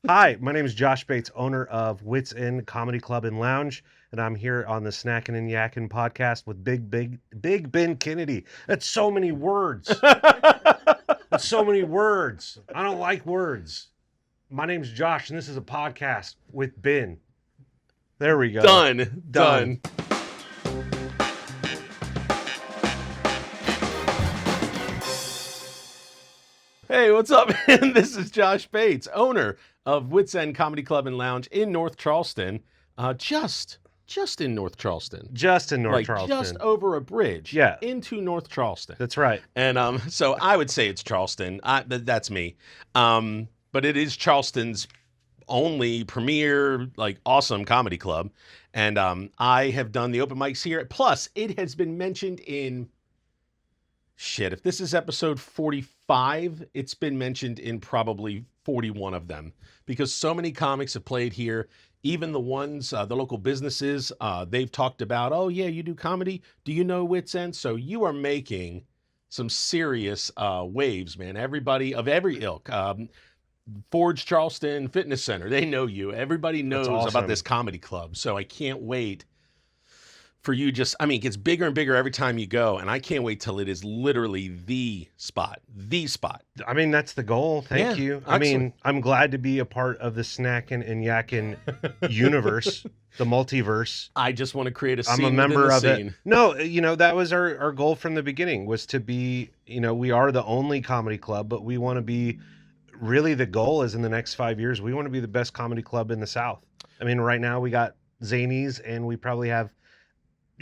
Hi, my name is Josh Bates, owner of Wits End Comedy Club and Lounge, and I'm here on the Snackin Yakkin podcast with Big Ben Kennedy. That's so many words. That's so many words. I don't like words. My name's Josh, and this is a podcast with Ben. There we go. Done. Hey, what's up, man? This is Josh Bates, owner of Wits End Comedy Club and Lounge in North Charleston. Just in North Charleston. Just in North Charleston. Just over a bridge. Yeah. Into North Charleston. That's right. And so I would say it's Charleston. That's me. But it is Charleston's only premier, awesome comedy club. And I have done the open mics here. Plus, it has been mentioned in if this is episode 45, it's been mentioned in probably 41 of them because so many comics have played here. Even the ones, the local businesses, they've talked about, oh yeah, you do comedy. Do you know Wits End? So you are making some serious waves, man. Everybody of every ilk. Forge Charleston Fitness Center, they know you. Everybody knows about this comedy club. So I can't wait for you. It gets bigger and bigger every time you go. And I can't wait till it is literally the spot. I mean, that's the goal. Thank you. Excellent. I mean, I'm glad to be a part of the Snackin Yakkin universe, the multiverse. I just want to create a scene. I'm a member of scene. it. No, that was our goal from the beginning, was to be, we are the only comedy club, but we want to be, really the goal is in the next 5 years, we want to be the best comedy club in the South. I mean, right now we got Zanies and we probably have,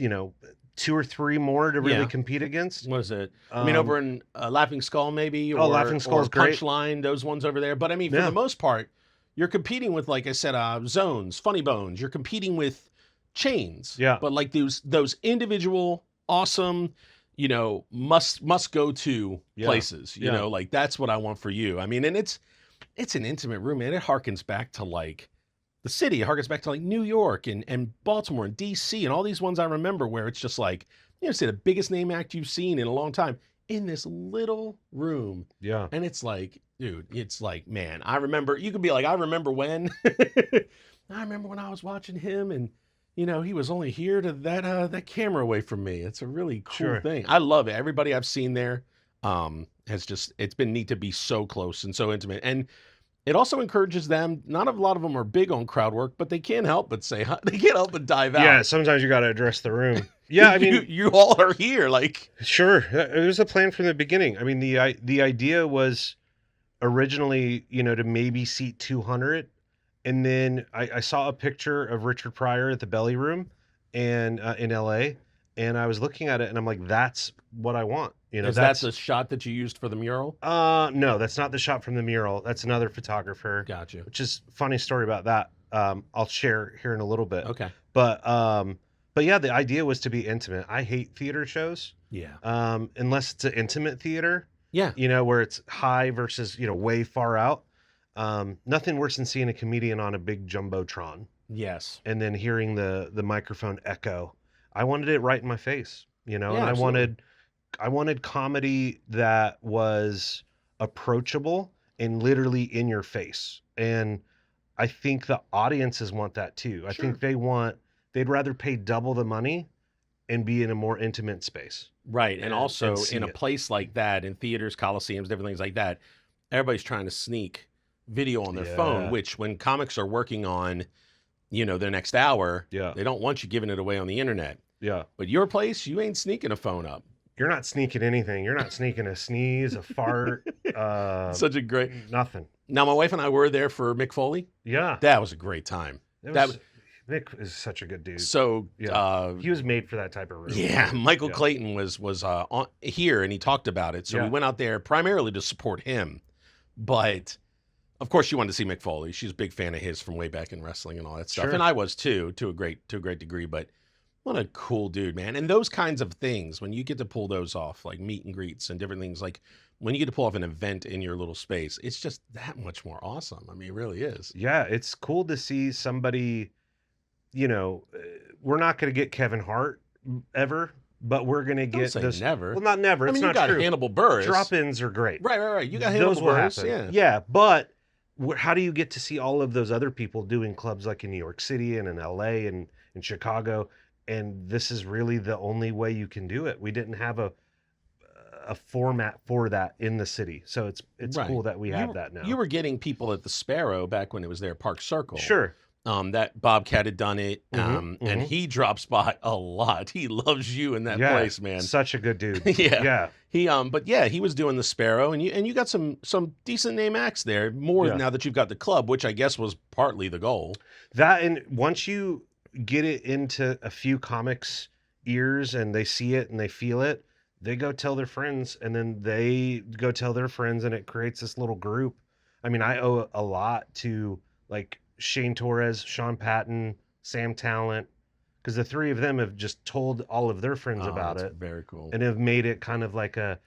2 or 3 more to really compete against. What is it? Over in Laughing Skull, maybe? Or, Laughing Skull's great. Punchline, those ones over there. But for the most part, you're competing with, like I said, Zones, Funny Bones. You're competing with chains. Yeah. But those individual, awesome, must go to places. You know, that's what I want for you. I mean, and it's an intimate room, man. It harkens back to the city. It harkens back to New York and Baltimore and DC and all these ones I remember where it's just say the biggest name act you've seen in a long time in this little room. Yeah. And it's dude, it's man, I remember, you could be I remember when, I remember when I was watching him and, he was only here to that camera away from me. It's a really cool thing. I love it. Everybody I've seen there it's been neat to be so close and so intimate. And it also encourages them. Not a lot of them are big on crowd work, but they can't help but say, they can't help but dive out. Yeah, sometimes you got to address the room. Yeah, I mean, you all are here. Sure, it was a plan from the beginning. I mean, the idea was originally, to maybe seat 200, and then I saw a picture of Richard Pryor at the Belly Room, and in LA, and I was looking at it, and I'm like, that's what I want. Is that the shot that you used for the mural? No, that's not the shot from the mural. That's another photographer. Gotcha. Which is funny story about that. I'll share here in a little bit. Okay. But yeah, the idea was to be intimate. I hate theater shows. Yeah. Unless it's an intimate theater. Yeah. Where it's high versus, way far out. Nothing worse than seeing a comedian on a big jumbotron. Yes. And then hearing the microphone echo. I wanted it right in my face, and I wanted comedy that was approachable and literally in your face. And I think the audiences want that too. I think they'd rather pay double the money and be in a more intimate space. Right. And also in a place like that, in theaters, coliseums, different things like that, everybody's trying to sneak video on their phone, which when comics are working on, their next hour, they don't want you giving it away on the internet. Yeah. But your place, you ain't sneaking a phone up. You're not sneaking anything. You're not sneaking a sneeze, a fart. Such a great... Nothing. Now, my wife and I were there for Mick Foley. Yeah. That was a great time. Mick is such a good dude. So... he was made for that type of room. Yeah. Michael Clayton was on here, and he talked about it. So we went out there primarily to support him. But, of course, she wanted to see Mick Foley. She's a big fan of his from way back in wrestling and all that stuff. Sure. And I was, too, to a great degree. But... what a cool dude, man. And those kinds of things, when you get to pull those off, like meet and greets and different things, when you get to pull off an event in your little space, it's just that much more awesome. I mean, it really is. Yeah, it's cool to see somebody, we're not going to get Kevin Hart ever, but we're going to get those. Never. Well, not never. It's not you got true. Hannibal Buress. Drop-ins are great. Right. You got Hannibal Buress. Yeah. Yeah, but how do you get to see all of those other people doing clubs like in New York City and in LA and in Chicago? And this is really the only way you can do it. We didn't have a format for that in the city. So it's Right. cool that we have that now. You were getting people at the Sparrow back when it was there, Park Circle. Sure. That Bobcat had done it, and he drops by a lot. He loves you in that place, man. Such a good dude. Yeah. He was doing the Sparrow, and you got some decent name acts there. More now that you've got the club, which I guess was partly the goal. That, and once you get it into a few comics' ears and they see it and they feel it, they go tell their friends, and then they go tell their friends, and it creates this little group. I mean, I owe a lot to like Shane Torres, Sean Patton, Sam Talent, because the three of them have just told all of their friends about it. Very cool. And have made it kind of like a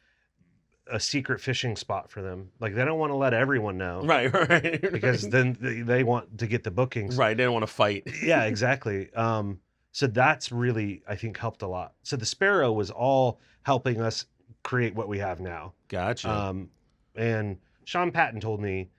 secret fishing spot for them. Like, they don't want to let everyone know. Right. Because then they want to get the bookings. Right, they don't want to fight. Yeah, exactly. So that's really, I think, helped a lot. So the Sparrow was all helping us create what we have now. Gotcha. And Sean Patton told me,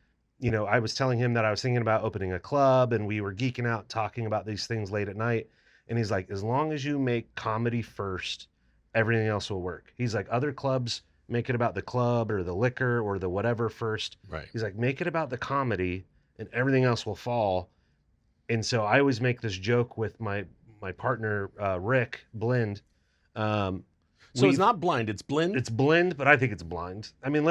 I was telling him that I was thinking about opening a club, and we were geeking out talking about these things late at night. And he's like, as long as you make comedy first, everything else will work. He's like, other clubs make it about the club or the liquor or the whatever first. Right. He's like, make it about the comedy and everything else will fall. And so I always make this joke with my partner, Rick Blind. So it's not blind, it's blind? It's blind, but I think it's blind. I mean,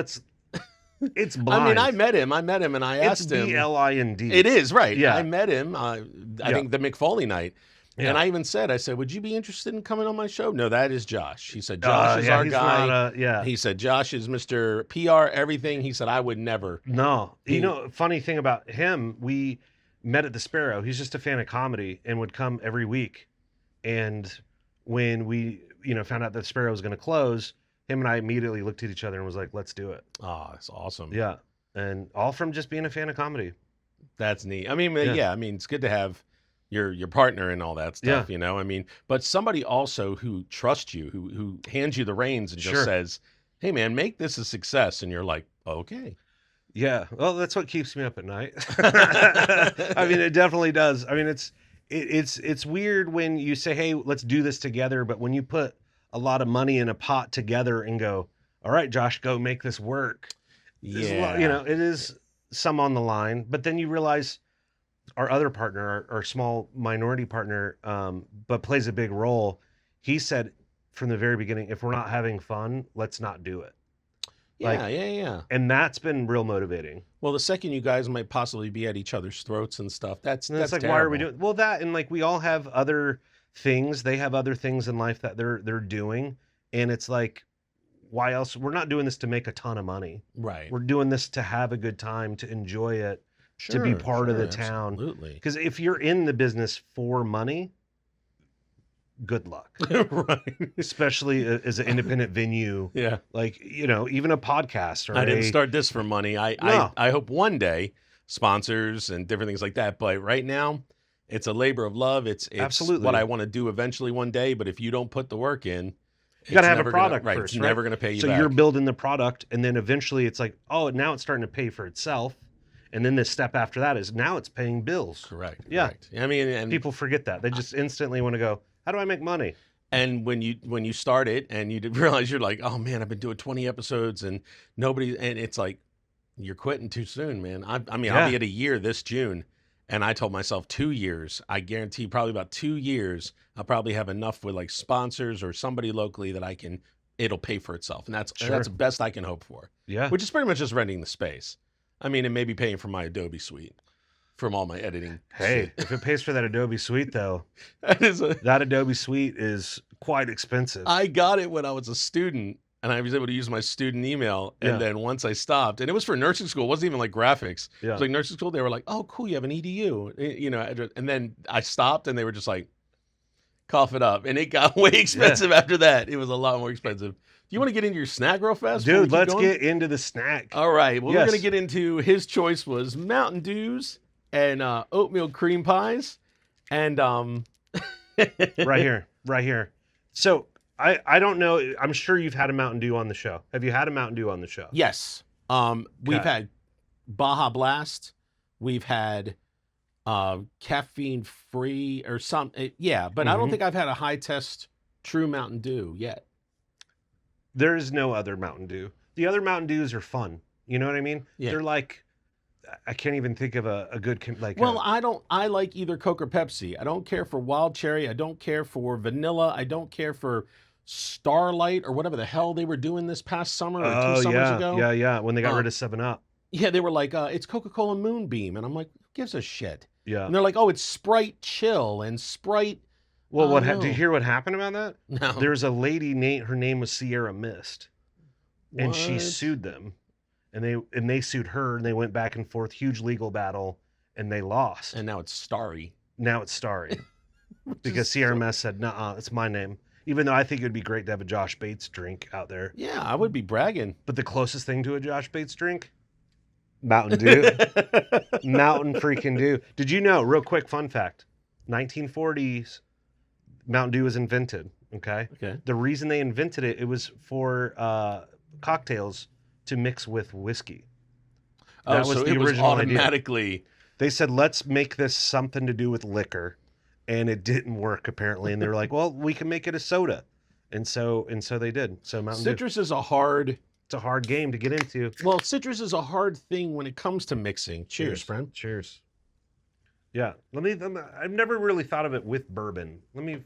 it's blind. I mean, I met him and I asked him. It's BLIND. It is, right. Yeah. I met him, I think the McFoley night. Yeah. And I even said, would you be interested in coming on my show? No, that is Josh. He said, Josh is our guy. He said, Josh is Mr. PR, everything. He said, I would never. No. Funny thing about him, we met at the Sparrow. He's just a fan of comedy and would come every week. And when we, found out that the Sparrow was going to close, him and I immediately looked at each other and was like, let's do it. Oh, that's awesome. Yeah. And all from just being a fan of comedy. That's neat. I mean, I mean, it's good to have your partner and all that stuff, I mean, but somebody also who trusts you, who hands you the reins and just says, hey man, make this a success. And you're like, okay. Yeah. Well, that's what keeps me up at night. I mean, it definitely does. I mean, it's weird when you say, hey, let's do this together. But when you put a lot of money in a pot together and go, all right, Josh, go make this work. Yeah. It is some on the line, but then you realize our other partner, our small minority partner, but plays a big role. He said from the very beginning, if we're not having fun, let's not do it. Yeah. And that's been real motivating. Well, the second you guys might possibly be at each otother's throats and stuff, that's like, terrible. Why are we doing? Well, that, and like, we all have other things. They have other things in life that they're doing. And it's like, why else? We're not doing this to make a ton of money. Right. We're doing this to have a good time, to enjoy it, to be part of the town. Absolutely. Because if you're in the business for money, good luck. Right. Especially as an independent venue. Yeah. Like, even a podcast. Or I didn't start this for money. I hope one day sponsors and different things like that. But right now, it's a labor of love. It's absolutely what I want to do eventually one day. But if you don't put the work in, you got to have a product first. It's never going to pay you back. So you're building the product, and then eventually it's like, oh, now it's starting to pay for itself. And then the step after that is now it's paying bills. Correct. Yeah. Correct. I mean, and people forget that. They just instantly want to go, how do I make money? And when you start it and you realize you're like, oh man, I've been doing 20 episodes and nobody, and it's like, you're quitting too soon, man. I'll be at a year this June. And I told myself 2 years, I guarantee probably about 2 years, I'll probably have enough with like sponsors or somebody locally that it'll pay for itself. And that's the best I can hope for. Yeah. Which is pretty much just renting the space. I mean, and maybe paying for my Adobe suite from all my editing. Hey, if it pays for that Adobe suite though, that Adobe suite is quite expensive. I got it when I was a student and I was able to use my student email. And then once I stopped, and it was for nursing school, it wasn't even like graphics. Yeah. It was like nursing school. They were like, oh, cool, you have an EDU, and then I stopped and they were just like, cough it up. And it got way expensive after that. It was a lot more expensive. Do you want to get into your snack real fast? Dude, let's get into the snack. All right. Well, we're going to get into, his choice was Mountain Dews and oatmeal cream pies. And right here. So I don't know. I'm sure you've had a Mountain Dew on the show. Have you had a Mountain Dew on the show? Yes. We've had Baja Blast. We've had caffeine free or something. Yeah, but I don't Mm-hmm. think I've had a high test true Mountain Dew yet. There is no other Mountain Dew. The other Mountain Dews are fun. You know what I mean? Yeah. They're like, I can't even think of a good Well, I like either Coke or Pepsi. I don't care for wild cherry. I don't care for vanilla. I don't care for Starlight or whatever the hell they were doing this past summer or 2 summers ago. Yeah. When they got rid of 7-Up. Yeah, they were like, it's Coca-Cola Moonbeam. And I'm like, who gives a shit? Yeah. And they're like, oh, it's Sprite Chill and Sprite. Well, did you hear what happened about that? No. There was a lady her name was Sierra Mist. And What? she sued them. And they sued her, and they went back and forth, huge legal battle, and they lost. And now it's Starry. Now it's Starry. Because Sierra Mist said, "Nuh-uh, it's my name." Even though I think it would be great to have a Josh Bates drink out there. Yeah, I would be bragging. But the closest thing to a Josh Bates drink? Mountain Dew. Mountain freaking Dew. Did you know, real quick fun fact, 1940s, Mountain Dew was invented, okay? The reason they invented it was for cocktails to mix with whiskey. That was so the original automatically idea. They said, let's make this something to do with liquor, and it didn't work apparently. And they were like, well, we can make it a soda, and so they did. So Mountain citrus Dew. is a hard. It's a hard game to get into. Well, citrus is a hard thing when it comes to mixing. Cheers, friend. Cheers. Yeah, I've never really thought of it with bourbon. Let me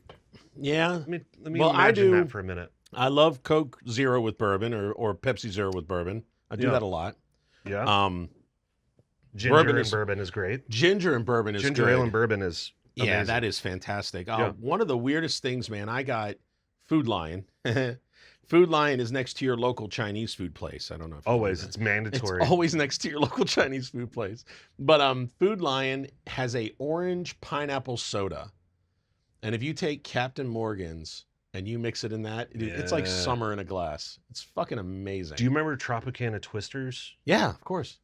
imagine that for a minute. I love Coke Zero with bourbon or Pepsi Zero with bourbon. I do that a lot. Yeah. Ginger and bourbon is great. Ginger and bourbon is good. Ginger ale and bourbon is amazing. Yeah, that is fantastic. Yeah. One of the weirdest things, man, I got Food Lion. Food Lion is next to your local Chinese food place. I don't know if always it's mandatory. It's always next to your local Chinese food place. But Food Lion has a orange pineapple soda. And if you take Captain Morgan's and you mix it in that, it's like summer in a glass. It's fucking amazing. Do you remember Tropicana Twisters? Yeah, of course.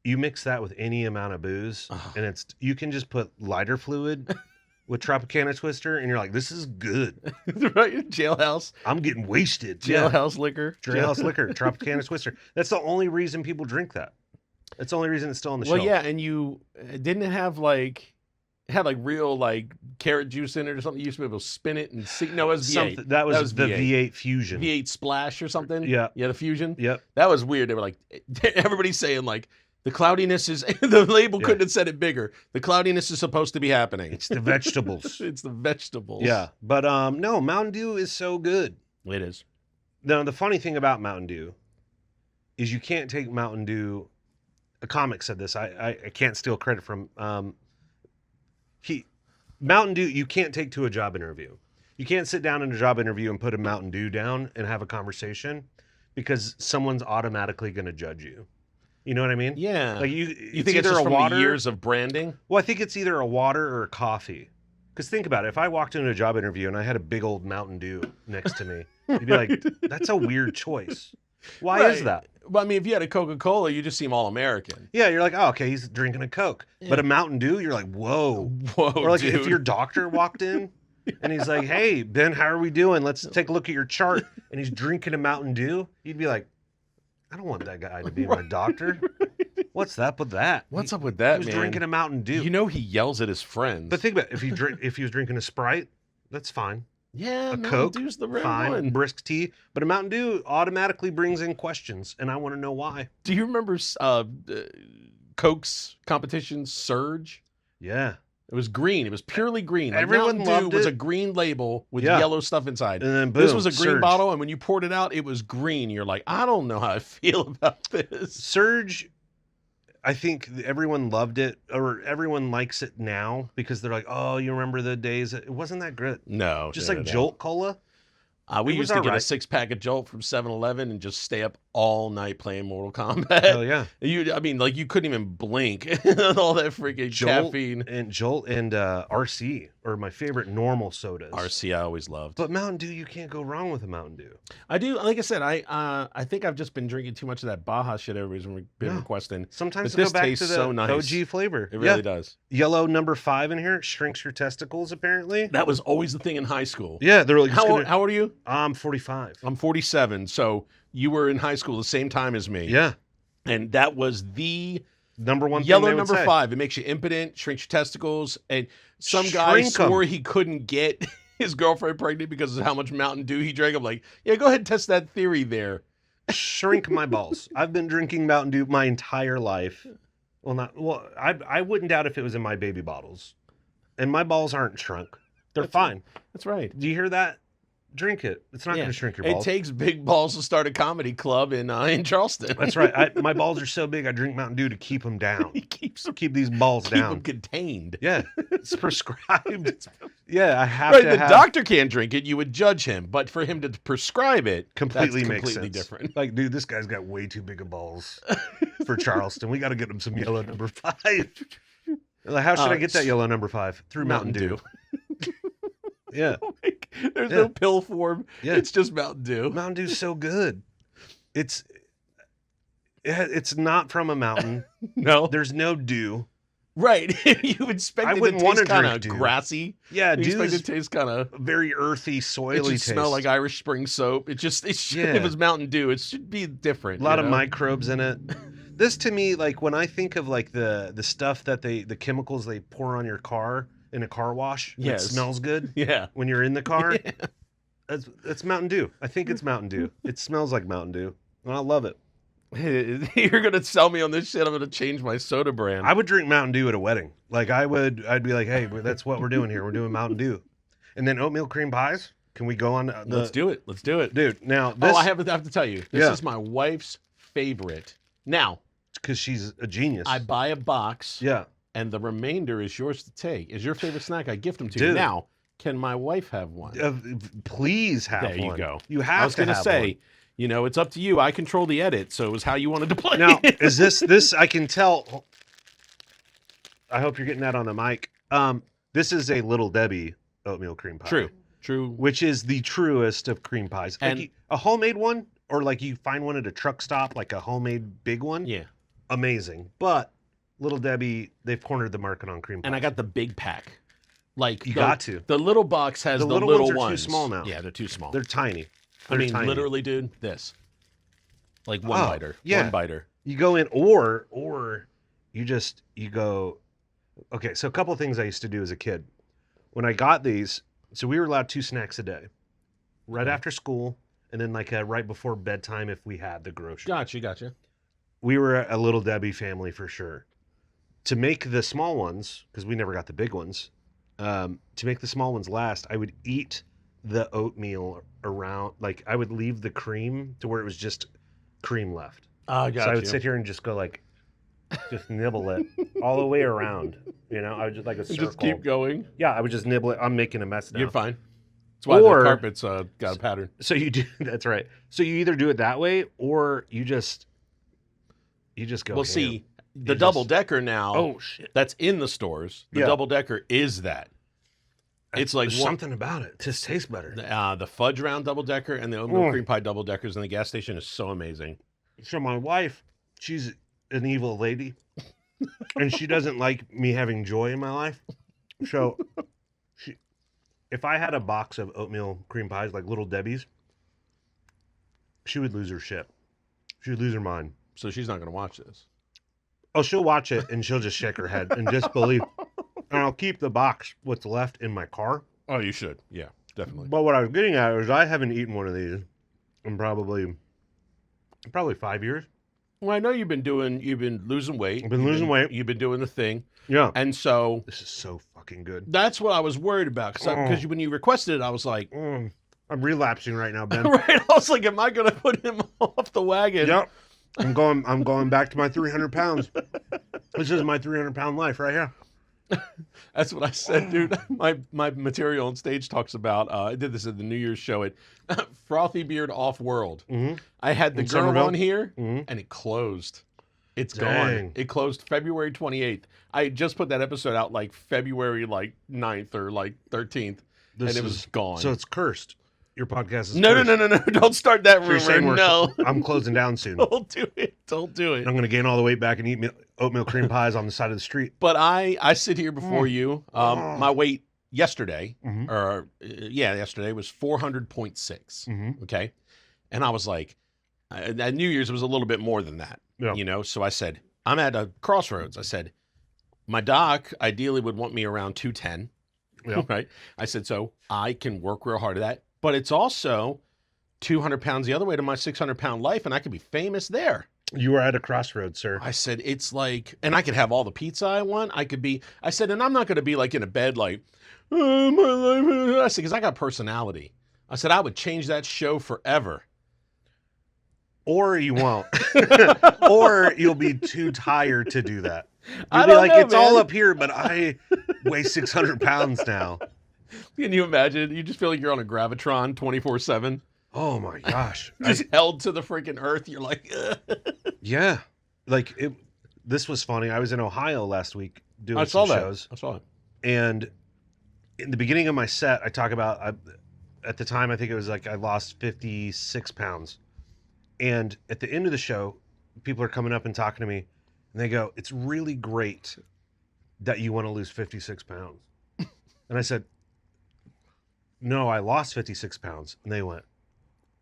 You mix that with any amount of booze, and you can just put lighter fluid with Tropicana Twister, and you're like, this is good. Right? Jailhouse. I'm getting wasted. Jailhouse liquor. Jailhouse liquor, Tropicana Twister. That's the only reason people drink that. That's the only reason it's still on the shelf. Well, yeah, and you didn't it have real carrot juice in it or something. You used to be able to spin it and see. No, it was V8. That was the V8 Fusion. V8 Splash or something. Yeah. Yeah, the Fusion. Yep. That was weird. They were like, everybody's saying like, the cloudiness is, the label couldn't have said it bigger. The cloudiness is supposed to be happening. It's the vegetables. It's the vegetables. Yeah. But no, Mountain Dew is so good. It is. Now, the funny thing about Mountain Dew is you can't take Mountain Dew. A comic said this. I can't steal credit from Mountain Dew, you can't take to a job interview. You can't sit down in a job interview and put a Mountain Dew down and have a conversation because someone's automatically going to judge you. You know what I mean? Yeah. Like you think it's just from the years of branding? Well, I think it's either a water or a coffee. Because think about it. If I walked into a job interview and I had a big old Mountain Dew next to me, you'd be like, that's a weird choice. Why is that? Well, I mean, if you had a Coca-Cola, you just seem all-American. Yeah, you're like, oh, okay, he's drinking a Coke. Yeah. But a Mountain Dew, you're like, whoa. Whoa, or like dude. If your doctor walked in and he's like, hey, Ben, how are we doing? Let's take a look at your chart. And he's drinking a Mountain Dew. You'd be like, I don't want that guy to be my doctor. What's up with that? What's up with that, man? He was drinking a Mountain Dew. You know he yells at his friends. But think about it. If he was drinking a Sprite, that's fine. Yeah, a Mountain Coke, Dew's the red fine. one. Brisk tea. But a Mountain Dew automatically brings in questions, and I want to know why. Do you remember Coke's competition, Surge? Yeah. It was green. It was purely green. Like Everyone Mountain loved Dew was it. a green label with yellow stuff inside. And then boom, this was a green Surge. bottle, and when you poured it out, it was green. You're like, I don't know how I feel about this. Surge, I think everyone loved it, or everyone likes it now because they're like, oh, you remember the days? It wasn't that good. No. Just like Jolt Cola. We used to get a 6-pack of Jolt from 7-Eleven and just stay up all night playing Mortal Kombat. Hell yeah. You couldn't even blink. All that freaking caffeine. Jolt and RC are my favorite normal sodas. RC I always loved. But Mountain Dew, you can't go wrong with a Mountain Dew. I do. Like I said, I think I've just been drinking too much of that Baja shit everybody's been requesting. Sometimes this go back tastes to the so nice. OG flavor. It really does. Yellow number 5 in here shrinks your testicles, apparently. That was always the thing in high school. Yeah, they're like, how old are you? I'm 45. I'm 47. So you were in high school the same time as me. Yeah. And that was the Number one thing Yellow they would number say. 5. It makes you impotent, shrinks your testicles, and some guy Shrink 'em. swore he couldn't get his girlfriend pregnant because of how much Mountain Dew he drank. I'm like, yeah, go ahead and test that theory there. Shrink my balls. I've been drinking Mountain Dew my entire life. I wouldn't doubt if it was in my baby bottles. And my balls aren't shrunk. They're fine. That's right. Do you hear that? Drink it. It's not going to shrink your balls. It takes big balls to start a comedy club in Charleston. That's right. My balls are so big, I drink Mountain Dew to keep them down. Keep these balls down. Keep them contained. Yeah, it's prescribed. Yeah, I have right, to the have... doctor can't drink it. You would judge him. But for him to prescribe it, completely that's makes completely sense. different. Like, dude, this guy's got way too big of balls for Charleston. We got to get him some yellow number 5. Like, how should I get that yellow number 5? Through Mountain Dew. Yeah. There's no pill form. Yeah. It's just Mountain Dew. Mountain Dew's so good. It's not from a mountain. No. There's no dew. Right. You expect it to taste kind of grassy. Yeah, you expect dew it to taste kind of very earthy, soily taste. Smell like Irish Spring soap. If it was Mountain Dew, it should be different. A lot of microbes in it. This to me, like when I think of like the stuff that the chemicals they pour on your car in a car wash, it smells good. Yeah. When you're in the car, that's Mountain Dew. I think it's Mountain Dew. It smells like Mountain Dew, and I love it. You're gonna sell me on this shit. I'm gonna change my soda brand. I would drink Mountain Dew at a wedding. Like I'd be like, hey, that's what we're doing here. We're doing Mountain Dew, and then oatmeal cream pies. Can we go on? Let's do it. Let's do it, dude. Now, this, I have to tell you, this is my wife's favorite. Now, because she's a genius. I buy a box. Yeah. And the remainder is yours to take. Is your favorite snack? I gift them to Dude. you. Now, can my wife have one? Please have one. There you go. You have to have one. I was going to say, you know, it's up to you. I control the edit, so it was how you wanted to play. Now, is this? I can tell. I hope you're getting that on the mic. This is a Little Debbie oatmeal cream pie. True. Which is the truest of cream pies. And like a homemade one, or like you find one at a truck stop, like a homemade big one. Yeah. Amazing. But Little Debbie, they've cornered the market on cream pie. And I got the big pack. Like you got to. The little box has the little ones. ones. Are too small now. Yeah, they're too small. They're tiny. I mean, literally, dude, this. Like one biter. Yeah. One biter. You go in, or you go. Okay, so a couple of things I used to do as a kid. When I got these, so we were allowed 2 snacks a day, right after school, and then like right before bedtime if we had the grocery. Gotcha. We were a Little Debbie family for sure. To make the small ones, because we never got the big ones, to make the small ones last, I would eat the oatmeal around, like I would leave the cream to where it was just cream left. Oh, gotcha. So I would sit here and just go like, just nibble it all the way around. You know, I would just like a circle. Just keep going. Yeah, I would just nibble it. I'm making a mess now. You're fine. That's why the carpet's got a pattern. So you do, that's right. So you either do it that way or you just go. Well, ham. see, the double-decker now, oh shit, that's in the stores. The double-decker is that. It's like something about it. It just tastes better. The fudge round double-decker and the oatmeal cream pie double-deckers in the gas station is so amazing. So my wife, she's an evil lady, and she doesn't like me having joy in my life. So, if I had a box of oatmeal cream pies like Little Debbie's, she would lose her shit. She would lose her mind. So she's not going to watch this. Oh, she'll watch it and she'll just shake her head and disbelief. And I'll keep the box, what's left, in my car. Oh, you should. Yeah, definitely. But what I was getting at is I haven't eaten one of these in probably 5 years. Well, I know you've been losing weight. I've been losing weight. You've been doing the thing. Yeah. And so this is so fucking good. That's what I was worried about. Because when you requested it, I was like, I'm relapsing right now, Ben. Right. I was like, am I going to put him off the wagon? Yep. I'm going back to my 300 pounds. This is my 300-pound life right here. That's what I said, dude. My material on stage talks about, I did this at the New Year's show at Frothy Beard Off-World. Mm-hmm. I had the In girl Somerville? on here, Mm-hmm. and it closed. It's Dang. gone. It closed February 28th. I just put that episode out like February 9th or 13th, and it was gone. So it's cursed. Your podcast is No. cursed. Don't start that So you're saying rumor. No. I'm closing down soon. Don't do it. Don't do it. I'm going to gain all the weight back and eat oatmeal cream pies on the side of the street. But I sit here before you. My weight yesterday, yesterday was 400.6. Mm-hmm. Okay. And I was like, at New Year's it was a little bit more than that. Yeah. You know, so I said, I'm at a crossroads. I said, my doc ideally would want me around 210. Yep. Right. I said, so I can work real hard at that, but it's also 200 pounds the other way to my 600-pound life, and I could be famous there. You were at a crossroads, sir. I said, it's like, and I could have all the pizza I want. I said, and I'm not going to be like in a bed like, oh, my life. I said, because I got personality. I said, I would change that show forever. Or you won't. Or you'll be too tired to do that. You'll be like, know, it's man. all up here, but I weigh 600 pounds now. Can you imagine? You just feel like you're on a Gravitron 24/7. Oh my gosh. Just held to the freaking earth. You're like, ugh. Yeah. Like, this was funny. I was in Ohio last week doing some shows. I saw it. And in the beginning of my set, I talk about, at the time, I think it was like I lost 56 pounds. And at the end of the show, people are coming up and talking to me, and they go, it's really great that you want to lose 56 pounds. And I said, no, I lost 56 pounds. And they went,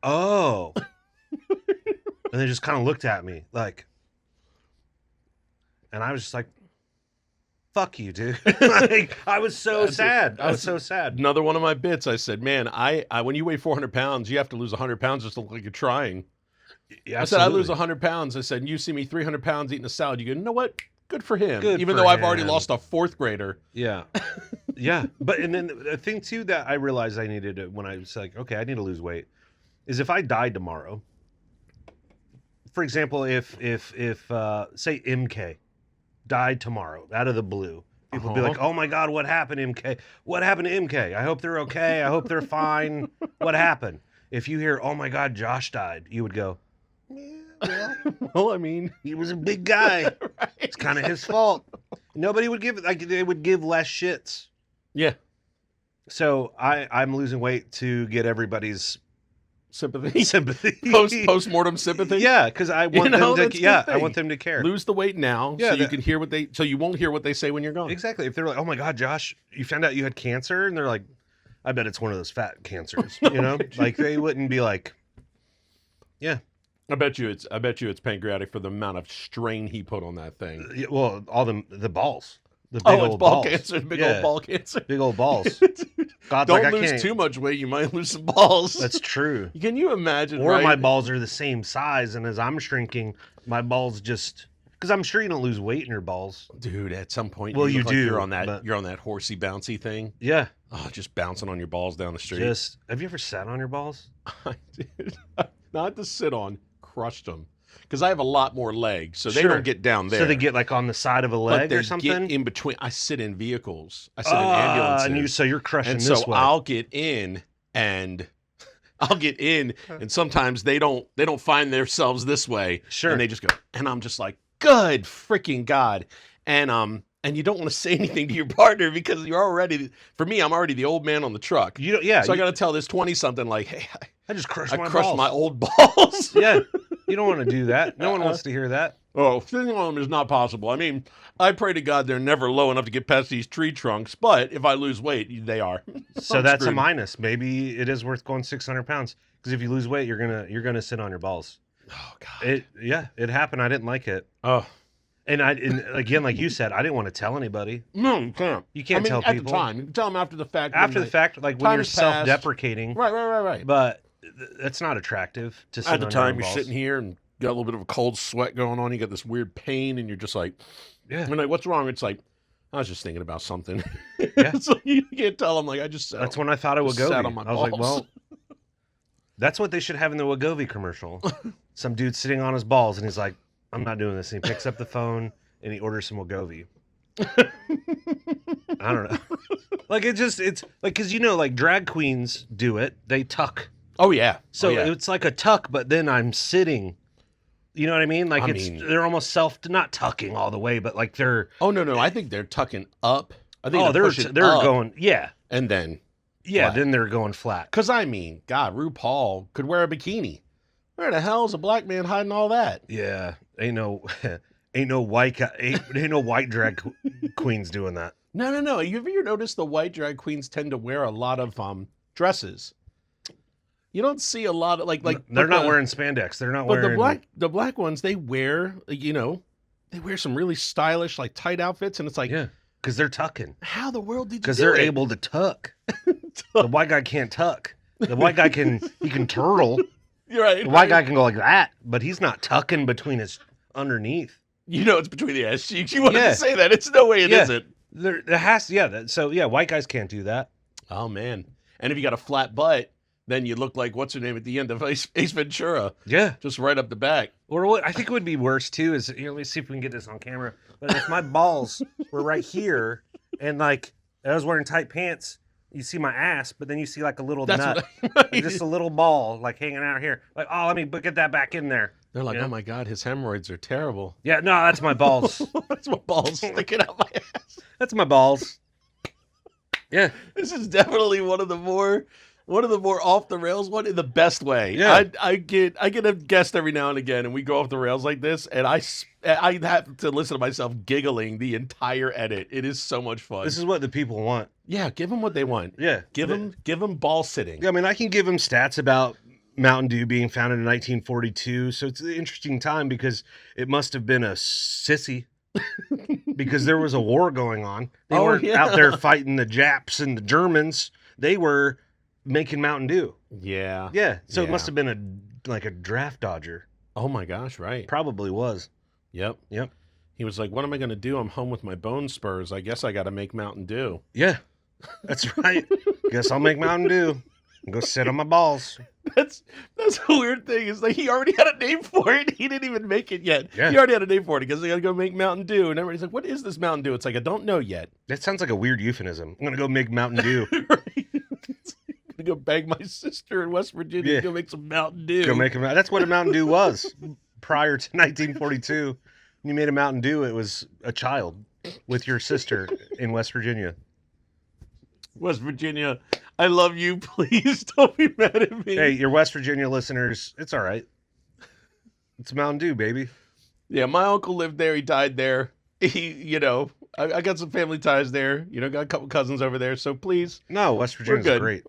oh. And they just kind of looked at me like, and I was just like, fuck you, dude. Like, I was so sad. I was so sad. Another one of my bits, I said, man, I when you weigh 400 pounds, you have to lose 100 pounds just to look like you're trying. Yeah, I said, I lose 100 pounds. I said, and you see me 300 pounds eating a salad. You go, you know what? Good for him. Good Even for though I've already him. lost a fourth grader. Yeah. Yeah. But, and then the thing too that I realized I needed to, when I was like, okay, I need to lose weight, is if I died tomorrow, for example, if say MK died tomorrow out of the blue, people would be like, oh my God, what happened, MK? What happened to MK? I hope they're okay. I hope they're fine. What happened? If you hear, oh my God, Josh died, you would go, yeah, Well, I mean, he was a big guy. right. It's kind of his fault. Nobody would give, like, they would give less shits. Yeah. So I'm losing weight to get everybody's Sympathy. Post-mortem sympathy. Yeah, because I want them to. Yeah, I want them to care. Lose the weight now, Yeah, so you can hear what they. So you won't hear what they say when you're gone. Exactly. If they're like, "Oh my God, Josh, you found out you had cancer," and they're like, "I bet it's one of those fat cancers," you know, like they wouldn't be like, "Yeah." I bet you it's pancreatic for the amount of strain he put on that thing. Yeah, well, all the balls, the big Oh, old it's ball balls. cancer. Big Yeah. old ball cancer. Big old balls. God's Don't like, I lose can't. too much weight. You might lose some balls. That's true. Can you imagine? Or right? my balls are the same size, and as I'm shrinking, my balls just. Because I'm sure you don't lose weight in your balls. Dude, at some point, Well, you you look like do, You're on that. but- You're on that horsey bouncy thing. Yeah. Oh, just bouncing on your balls down the street. Just. Have you ever sat on your balls? I did. Not to sit on, crushed them. Because I have a lot more legs, so they Sure. don't get down there. So they get like on the side of a but leg they or something. get in between. I sit in vehicles. I sit in ambulances. So you're crushing And this so way. I'll get in and sometimes they don't find themselves this way. Sure. And they just go, and I'm just like, good freaking God. And you don't want to say anything to your partner because you're already, for me, I'm already the old man on the truck. You don't, yeah. So I got to tell this 20-something like, hey, I just crushed I my crushed balls. my old balls. Yeah. You don't want to do that. No one wants to hear that. Oh, sitting on them is not possible. I mean, I pray to God they're never low enough to get past these tree trunks, but if I lose weight, they are. So I'm that's screwed. a minus. Maybe it is worth going 600 pounds because if you lose weight, you're gonna sit on your balls. Oh God. It happened. I didn't like it. Oh. And again, like you said, I didn't want to tell anybody. No, you can't. You can't tell at people. the time. You can tell them after the fact. After the fact, like when you're time's passed. self-deprecating. Right. But that's not attractive to sit At the on time, your you're balls. sitting here and got a little bit of a cold sweat going on. You got this weird pain, and you're just like, Yeah. I'm like, what's wrong? It's like, I was just thinking about something. Yeah. So you can't tell them, like, I just That's when I thought it would Just go. sat on my I was like, balls. well, that's what they should have in the Wegovy commercial. Some dude sitting on his balls, and he's like, I'm not doing this. And he picks up the phone, and he orders some Wegovy. I don't know. Like, it's like, because, like, drag queens do it. They tuck. Oh, yeah. So Oh, yeah. it's like a tuck, but then I'm sitting. You know what I mean? Like, they're almost not tucking all the way, but like they're. Oh, no. I think they're tucking up. I think They're pushing up, going. Yeah. and then. Yeah. flat. Then they're going flat. Because, I mean, God, RuPaul could wear a bikini. Where the hell is a black man hiding all that? Yeah. Ain't no white drag queens doing that. No. You ever noticed the white drag queens tend to wear a lot of dresses? You don't see a lot of like they're not wearing spandex. They're not But wearing. the black ones, they wear, they they wear some really stylish, like tight outfits, and it's like, Yeah, because they're tucking. how the world did you do Because they're it? able to tuck. The white guy can't tuck. The white guy he can turtle. You're right. The white guy can go like that, but he's not tucking between his underneath. You know it's between the ass cheeks. You wanted Yeah. to say that. It's no way it Yeah. isn't. There has to, white guys can't do that. Oh, man. And if you got a flat butt, then you look like, what's her name at the end of Ace Ventura? Yeah. Just right up the back. Or what I think would be worse too is, let me see if we can get this on camera. But if my balls were right here and like I was wearing tight pants, you see my ass, but then you see like a little nut, like just a little ball like hanging out here. Like, oh, let me get that back in there. They're like, oh my God, his hemorrhoids are terrible. Yeah, no, that's my balls. That's my balls sticking out my ass. That's my balls. Yeah. This is definitely one of the more off the rails one in the best way. Yeah. I get a guest every now and again, and we go off the rails like this, and I have to listen to myself giggling the entire edit. It is so much fun. This is what the people want. Yeah, give them what they want. Yeah. Give them ball sitting. Yeah, I mean, I can give them stats about Mountain Dew being founded in 1942. So it's an interesting time because it must have been a sissy because there was a war going on. They weren't out there fighting the Japs and the Germans. They were making Mountain Dew. Yeah. Yeah. So it must have been a draft dodger. Oh my gosh, right. Probably was. Yep. He was like, what am I going to do? I'm home with my bone spurs. I guess I got to make Mountain Dew. Yeah. That's right. Guess I'll make Mountain Dew and go sit on my balls. That's a weird thing. It's like he already had a name for it. He didn't even make it yet. Yeah. He already had a name for it because they got to go make Mountain Dew. And everybody's like, what is this Mountain Dew? It's like, I don't know yet. That sounds like a weird euphemism. I'm going to go make Mountain Dew. Right? I'm going to go bang my sister in West Virginia and go make some Mountain Dew. Go make that's what a Mountain Dew was prior to 1942. When you made a Mountain Dew, it was a child with your sister in West Virginia. West Virginia, I love you. Please don't be mad at me. Hey, your West Virginia listeners, it's all right. It's Mountain Dew, baby. Yeah, my uncle lived there. He died there. I got some family ties there. Got a couple cousins over there. So please. No, West Virginia's good. great.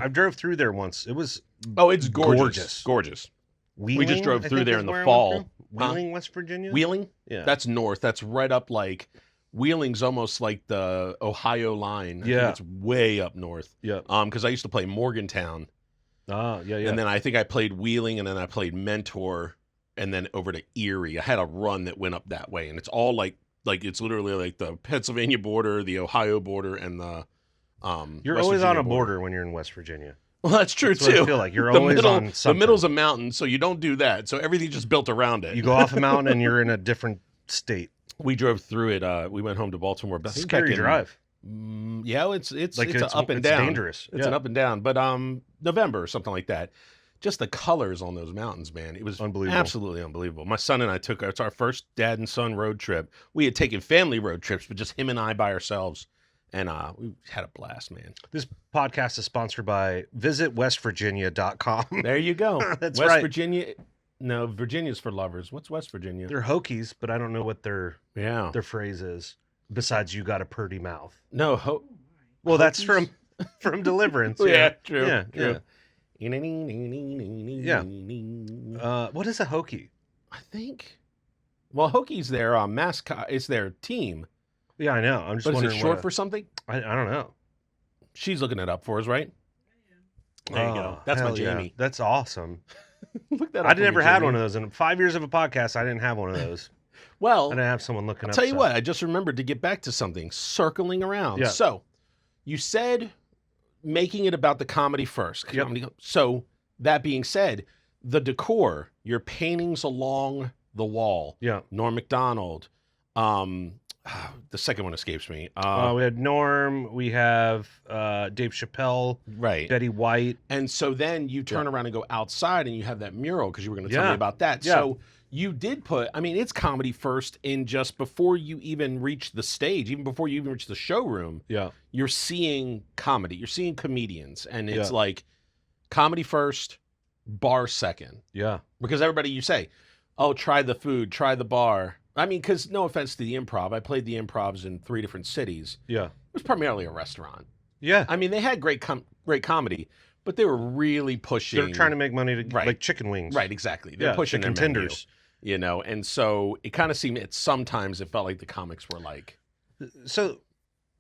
I drove through there once. It was it's gorgeous. Gorgeous. Wheeling, We just drove I through think there is in the where I fall. went from. Wheeling, West Virginia? Wheeling? Yeah. That's north. That's right up like Wheeling's almost like the Ohio line. I think it's way up north. Yeah. Because I used to play Morgantown. Ah, yeah. And then I think I played Wheeling, and then I played Mentor, and then over to Erie. I had a run that went up that way, and it's all like it's literally like the Pennsylvania border, the Ohio border, and the You're West always Virginia on a border when you're in West Virginia. Well, that's true That's what too. I feel like you're always on something. The middle's a mountain, so you don't do that. So everything's just built around it. You go off a mountain and you're in a different state. We drove through it. We went home to Baltimore. But That's a scary drive. Yeah, it's Like it's up and down. Dangerous. It's an up and down. But November or something like that. Just the colors on those mountains, man. It was unbelievable. Absolutely unbelievable. My son and I it's our first dad and son road trip. We had taken family road trips, but just him and I by ourselves. And we had a blast, man. This podcast is sponsored by visitwestvirginia.com. There you go. That's West right. Virginia. No, Virginia's for lovers. What's West Virginia? They're Hokies, but I don't know what their phrase is. Besides, you got a purty mouth. No, well, that's from Deliverance. Yeah, true. Yeah, true. Yeah. What is a Hokie? I think. Well, Hokie's their mascot. It's their team. Yeah, I know. I'm just but wondering. Is it short for something? I don't know. She's looking it up for us, right? There you go. That's my Jamie. Yeah. That's awesome. Look that up. I never had one of those. In 5 years of a podcast, I didn't have one of those. Well, I didn't have someone looking I'll up. Tell you what, I just remembered to get back to something. Circling around. Yeah. So, you said making it about the comedy first. Yep. So, that being said, the decor, your paintings along the wall. Yeah. Norm Macdonald. The second one escapes me. We had Norm. We have Dave Chappelle. Right. Betty White. And so then you turn around and go outside and you have that mural because you were going to tell Yeah. me about that. Yeah. So you did put, it's comedy first in just before you even reach the stage, even before you even reach the showroom. Yeah. You're seeing comedy. You're seeing comedians. And it's Yeah. like comedy first, bar second. Yeah. Because everybody, you say, oh, try the food, try the bar. Because no offense to the improv, I played the improvs in 3 different cities. Yeah. It was primarily a restaurant. Yeah. They had great comedy, but they were really pushing. They're trying to make money to like chicken wings. Right, exactly. They're pushing chicken their menu. tenders. And so it kind of seemed sometimes it felt like the comics were like. So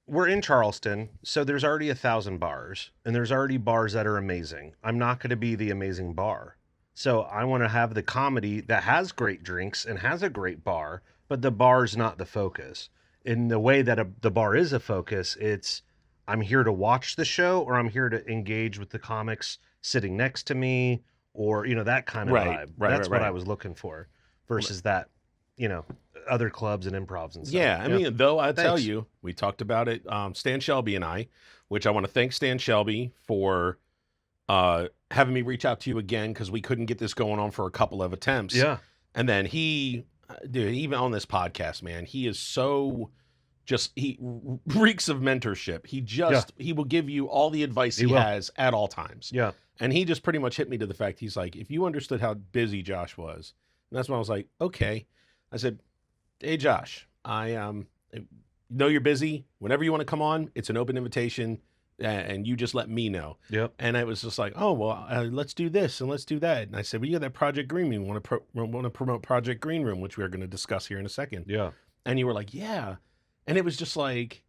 we're in Charleston, so there's already 1,000 bars, and there's already bars that are amazing. I'm not going to be the amazing bar. So I want to have the comedy that has great drinks and has a great bar, but the bar's not the focus. In the way that the bar is a focus, it's I'm here to watch the show, or I'm here to engage with the comics sitting next to me, or, that kind of vibe. That's what I was looking for versus that, other clubs and improvs and stuff. Yeah, I mean, though I tell you, we talked about it, Stan Shelby and I, which I want to thank Stan Shelby for having me reach out to you again, because we couldn't get this going on for a couple of attempts. Yeah. And then dude, even on this podcast, man, he is so he reeks of mentorship. He will give you all the advice he has at all times. Yeah. And he just pretty much hit me to the fact, he's like, if you understood how busy Josh was, and that's when I was like, okay. I said, hey, Josh, I know you're busy. Whenever you want to come on, it's an open invitation, and you just let me know. Yep. And I was just like, oh, well, let's do this and let's do that. And I said, well, you got that Project Green Room. Want to promote Project Green Room, which we're going to discuss here in a second. Yeah. And you were like, yeah. And it was just like,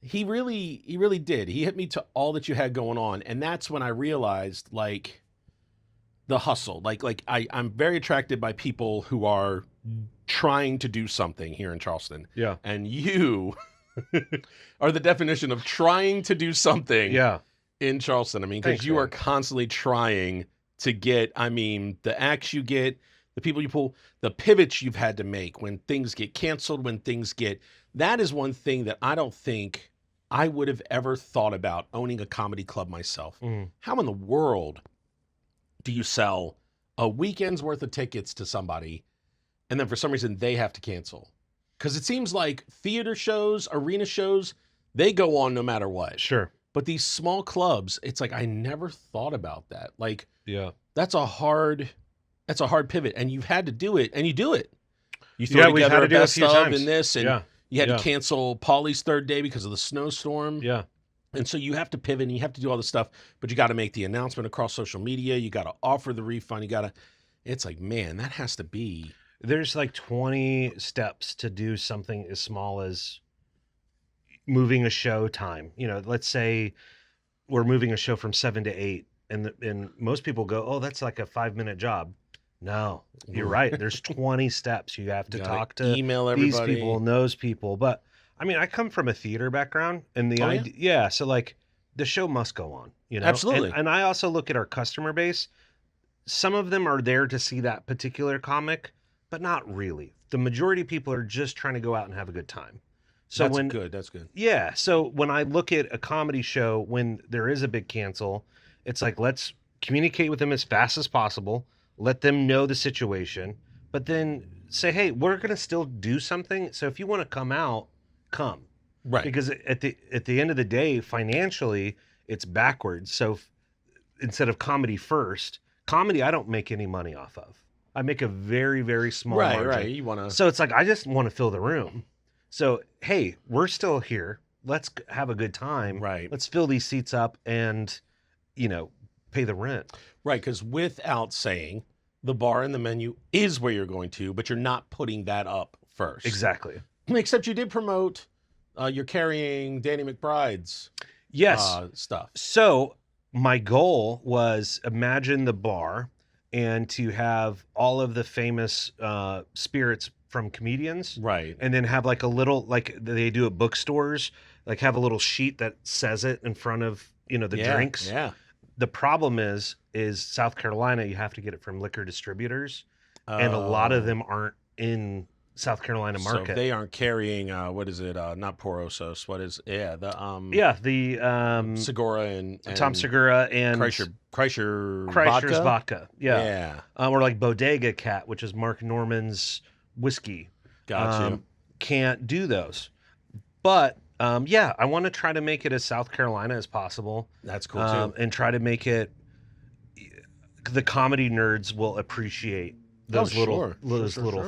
he really did. He hit me to all that you had going on. And that's when I realized, like, the hustle. Like I'm very attracted by people who are trying to do something here in Charleston. Yeah. And you are the definition of trying to do something in Charleston. I mean, because you are constantly trying to get, the acts you get, the people you pull, the pivots you've had to make when things get canceled, that is one thing that I don't think I would have ever thought about owning a comedy club myself. How in the world do you sell a weekend's worth of tickets to somebody, and then for some reason they have to cancel? Because it seems like theater shows, arena shows, they go on no matter what. Sure. But these small clubs, it's like, I never thought about that. Like, yeah, that's a hard pivot, and you've had to do it, and you do it. You throw together a best of in this, and you had to cancel Paulie's third day because of the snowstorm. Yeah. And so you have to pivot and you have to do all this stuff, but you got to make the announcement across social media. You got to offer the refund. It's like, man, that has to be. There's like 20 steps to do something as small as moving a show time. Let's say we're moving a show from 7 to 8, and most people go, oh, that's like a 5-minute job. No, you're right. There's 20 steps. You have to talk to email everybody, these people and those people. But I come from a theater background, and the idea, so like the show must go on, Absolutely. And I also look at our customer base. Some of them are there to see that particular comic, but not really. The majority of people are just trying to go out and have a good time. So That's good. Yeah. So when I look at a comedy show, when there is a big cancel, it's like, let's communicate with them as fast as possible. Let them know the situation, but then say, hey, we're going to still do something. So if you want to come out, come. Right. Because at the end of the day, financially, it's backwards. So instead of comedy first, comedy I don't make any money off of. I make a very, very small margin. Right. You want to. So it's like, I just want to fill the room. So, hey, we're still here. Let's have a good time. Right. Let's fill these seats up and, pay the rent. Right, because without saying, the bar and the menu is where you're going to, but you're not putting that up first. Exactly. Except you did promote, you're carrying Danny McBride's stuff. So my goal was, imagine the bar and to have all of the famous spirits from comedians. Right. And then have like a little, like they do at bookstores, like have a little sheet that says it in front of, the drinks. Yeah. The problem is South Carolina, you have to get it from liquor distributors, and a lot of them aren't in South Carolina market. So they aren't carrying what is it? Not Porosos. What is the Segura and Tom Segura and Kreischer's vodka. Yeah. Or like Bodega Cat, which is Mark Norman's whiskey. Gotcha. Can't do those, but. I want to try to make it as South Carolina as possible. That's cool too. And try to make it, the comedy nerds will appreciate those little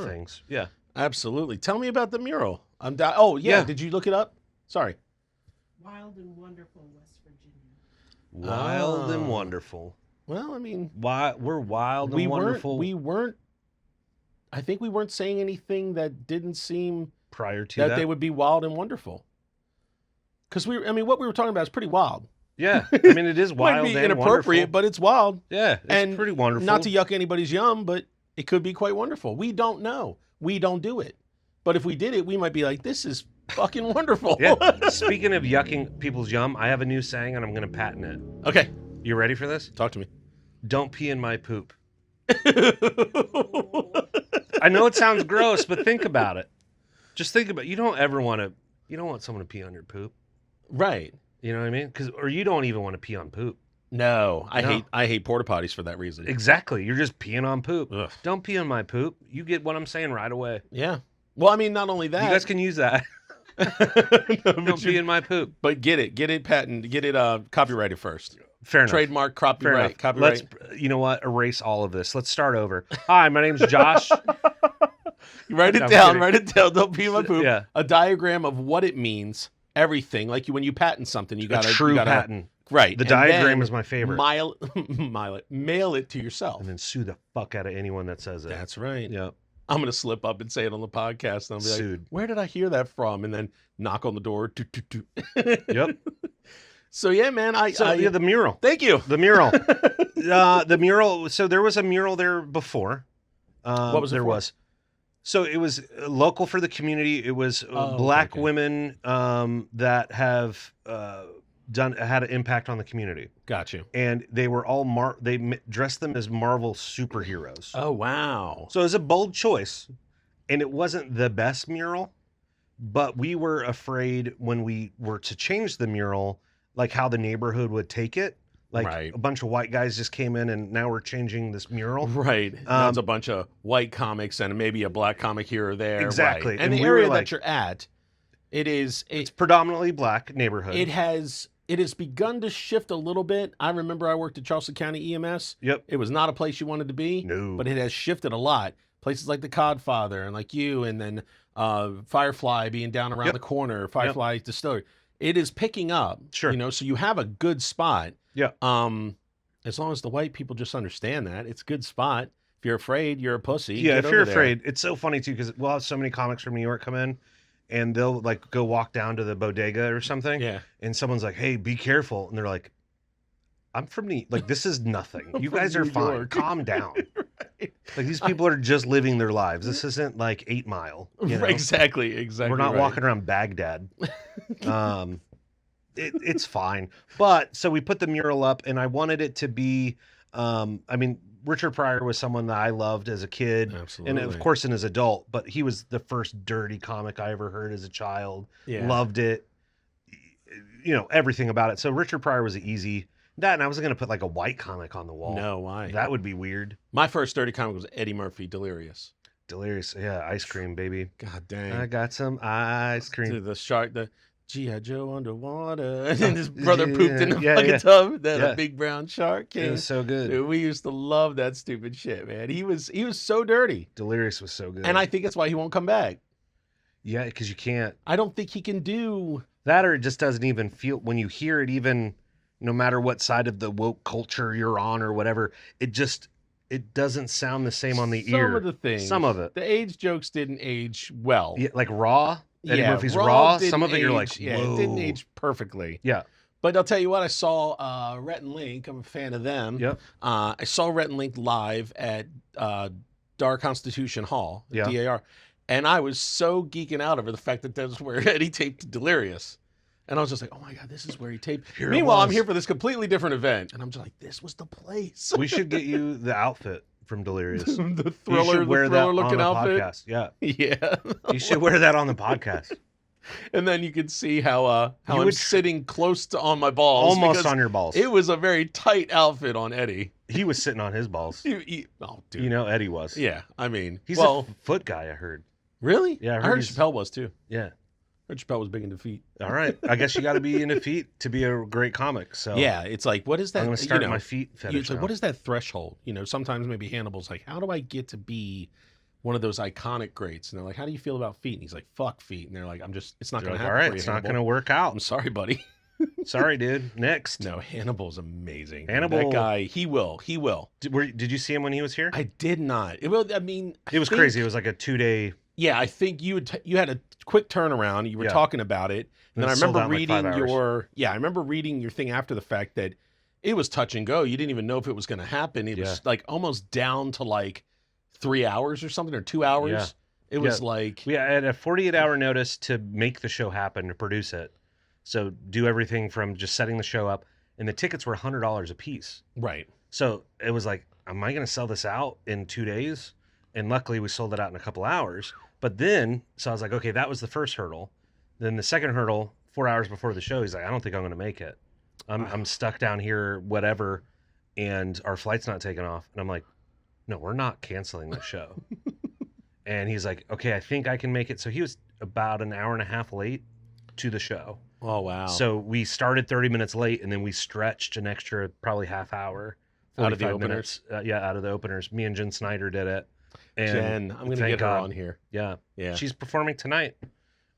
things. Yeah, absolutely. Tell me about the mural. Did you look it up? Sorry. Wild and Wonderful, West Virginia. Wild and wonderful. Well, I mean, we're wild and wonderful. We weren't. I think we weren't saying anything that didn't seem prior to that they would be wild and wonderful. Because what we were talking about is pretty wild. Yeah, I mean, it is wild Might be and inappropriate, wonderful. but it's wild. Yeah, it's and pretty wonderful. Not to yuck anybody's yum, but it could be quite wonderful. We don't know. We don't do it. But if we did it, we might be like, this is fucking wonderful. Yeah. Speaking of yucking people's yum, I have a new saying, and I'm going to patent it. Okay. You ready for this? Talk to me. Don't pee in my poop. I know it sounds gross, but think about it. Just think about it. You don't want someone to pee on your poop. Right. You know what I mean? Or you don't even want to pee on poop. No, I hate porta potties for that reason. Exactly. You're just peeing on poop. Ugh. Don't pee on my poop. You get what I'm saying right away. Yeah. Well, I mean, not only that. You guys can use that. No, Don't pee in my poop. But get it patent, get it copyrited first. Fair enough. Trademark, Fair enough. copyright. You know what? Erase all of this. Let's start over. Hi, my name's Josh. Write it No, I'm down. kidding. Write it down. Don't pee in my poop. Yeah. A diagram of what it means. Everything. Like when you patent something, you got A true patent. Right. The and diagram then is my favorite. Mail it to yourself. And then sue the fuck out of anyone that says it. That's right. Yep. I'm going to slip up and say it on the podcast. And I'll be Sued. like, where did I hear that from? And then knock on the door. Yep. So, yeah, man. The mural. Thank you. The mural. The mural. So there was a mural there before. What was it there for? was. So it was local for the community. It was black okay. women that have had an impact on the community. Got you. And they were all dressed them as Marvel superheroes. Oh, wow. So it was a bold choice, and it wasn't the best mural, but we were afraid when we were to change the mural, like how the neighborhood would take it. Like Right. a bunch of white guys just came in, and now we're changing this mural. Right. That's a bunch of white comics and maybe a black comic here or there. Exactly. Right. And the we were area like, that you're at, it's predominantly black neighborhood. it has begun to shift a little bit. I remember I worked at Charleston County EMS. Yep. It was not a place you wanted to be. No. But it has shifted a lot. Places like the Codfather and like you, and then Firefly being down around Yep. the corner, Firefly Distillery. It is picking up. Sure. You know, so you have a good spot. Yeah. As long as the white people just understand that, it's a good spot. If you're afraid, you're a pussy. Yeah, Get if you're over there. afraid, it's so funny too because we'll have so many comics from New York come in, and they'll like go walk down to the bodega or something, Yeah. and someone's like, "Hey, be careful," and they're like, "I'm from this is nothing. You from guys are New fine. York." Calm down." Right. Like these people are just living their lives. This isn't like 8 Mile. You know? Exactly. We're not right. walking around Baghdad. It's fine. But so we put the mural up, and I wanted it to be. Richard Pryor was someone that I loved as a kid, Absolutely. and of course in as adult. But he was the first dirty comic I ever heard as a child. Yeah. Loved it. You know everything about it. So Richard Pryor was easy. That, and I wasn't gonna put like a white comic on the wall. No, why? That would be weird. My first dirty comic was Eddie Murphy, Delirious. Delirious, yeah, ice cream, baby. God dang. I got some ice To cream. the shark, the G.I. Joe underwater. And then his brother pooped in the Yeah, fucking yeah. tub. Then Yeah. a big brown shark It came. was so good. Dude, we used to love that stupid shit, man. He was so dirty. Delirious was so good. And I think that's why he won't come back. yeah, because you can't. I don't think he can do. That, or it just doesn't even feel when you hear it, even no matter what side of the woke culture you're on or whatever, it doesn't sound the same on the ear. Some of the things. Some of it. The age jokes didn't age well. Yeah, like Raw. Eddie Yeah, Murphy's Raw. Some didn't of it you're like, age- yeah, it didn't whoa. age perfectly. Yeah. But I'll tell you what, I saw Rhett and Link. I'm a fan of them. Yep. I saw Rhett and Link live at Dar Constitution Hall, Yeah. DAR, and I was so geeking out over the fact that that's where Eddie taped Delirious. And I was just like, oh my God, this is where he taped. Here it Meanwhile, I'm was. here for this completely different event. And I'm just like, this was the place. We should get you the outfit from Delirious. the You thriller, should wear the that thriller on looking the outfit. podcast. Yeah. Yeah. You should wear that on the podcast. And then you can see how You I'm would sitting close to on my balls. Almost because on your balls. It was a very tight outfit on Eddie. He was sitting on his balls. Oh, dude. You know, Eddie was. Yeah, I mean, He's well, a foot guy, I heard. really? Yeah, I I heard heard he's- Chappelle was too. Yeah. I heard Chappelle was big into feet. All right. I guess you got to be into feet to be a great comic. So Yeah, it's like, what is that? I'm going to start my feet fetish. It's like, now. what is that threshold? You know, sometimes maybe Hannibal's like, how do I get to be one of those iconic greats? And they're like, how do you feel about feet? And he's like, fuck feet. And they're like, it's not They're going like, to happen. all right, for you, it's not Hannibal. going to work out. I'm sorry, buddy. Sorry, dude. Next. No, Hannibal's amazing. Hannibal. That guy, he will. Did you see him when he was here? I did not. It was crazy. It was like a 2-day. Yeah, I think you had a quick turnaround. You were talking about it, and then I remember reading I remember reading your thing after the fact that it was touch and go. You didn't even know if it was going to happen. It was like almost down to like 3 hours or something, or 2 hours. Yeah. It was like we had a 48-hour notice to make the show happen, to produce it. So do everything from just setting the show up, and the tickets were $100 a piece. Right. So it was like, am I going to sell this out in 2 days? And luckily we sold it out in a couple hours. But then, so I was like, okay, that was the first hurdle. Then the second hurdle, 4 hours before the show, he's like, I don't think I'm going to make it. I'm stuck down here, whatever, and our flight's not taking off. And I'm like, no, we're not canceling the show. And he's like, okay, I think I can make it. So he was about an hour and a half late to the show. Oh, wow. So we started 30 minutes late, and then we stretched an extra probably half hour. Out of the openers? Out of the openers. Me and Jen Snyder did it. And Jen, I'm going to get her on here. Yeah. Yeah. She's performing tonight.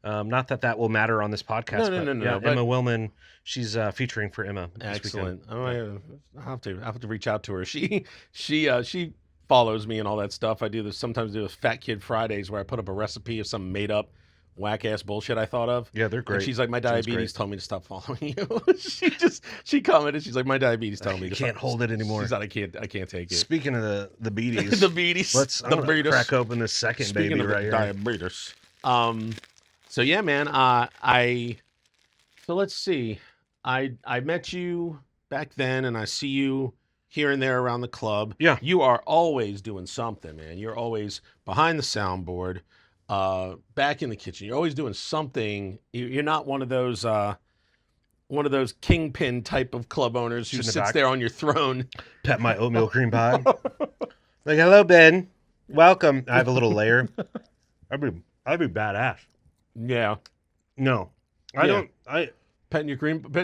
Not that will matter on this podcast. No. Emma Willman, she's featuring for Emma. Excellent. I'll have to reach out to her. She follows me and all that stuff. Sometimes do Fat Kid Fridays where I put up a recipe of some made up whack ass bullshit I thought of. Yeah, they're great. And she's like, my diabetes told me to stop following you. she commented, she's like, my diabetes told me to can't hold it anymore. She's like, I can't take it. Speaking of the beaties. the beaties. I'm gonna crack open this second Speaking baby of right here. Diabetes. So yeah, man, so let's see. I met you back then, and I see you here and there around the club. Yeah. You are always doing something, man. You're always behind the soundboard, back in the kitchen. You're always doing something. You're not one of those kingpin type of club owners who sits there on your throne. Pet my oatmeal cream pie. Like, hello, Ben. Welcome. I have a little layer. I'd be badass. Yeah. No, I don't. Petting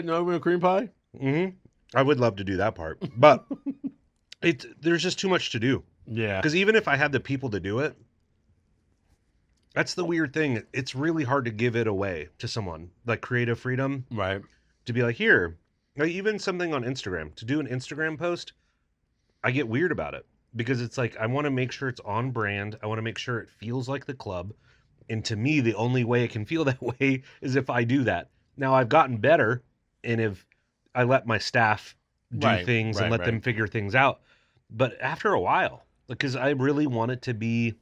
oatmeal cream pie. Mm-hmm. I would love to do that part, but there's just too much to do. Yeah. Because even if I had the people to do it, that's the weird thing. It's really hard to give it away to someone, like creative freedom. Right. To be like, here, like even something on Instagram, to do an Instagram post, I get weird about it because it's like, I want to make sure it's on brand. I want to make sure it feels like the club. And to me, the only way it can feel that way is if I do that. Now I've gotten better, and if I let my staff do things and let them figure things out. But after a while, because I really want it to be,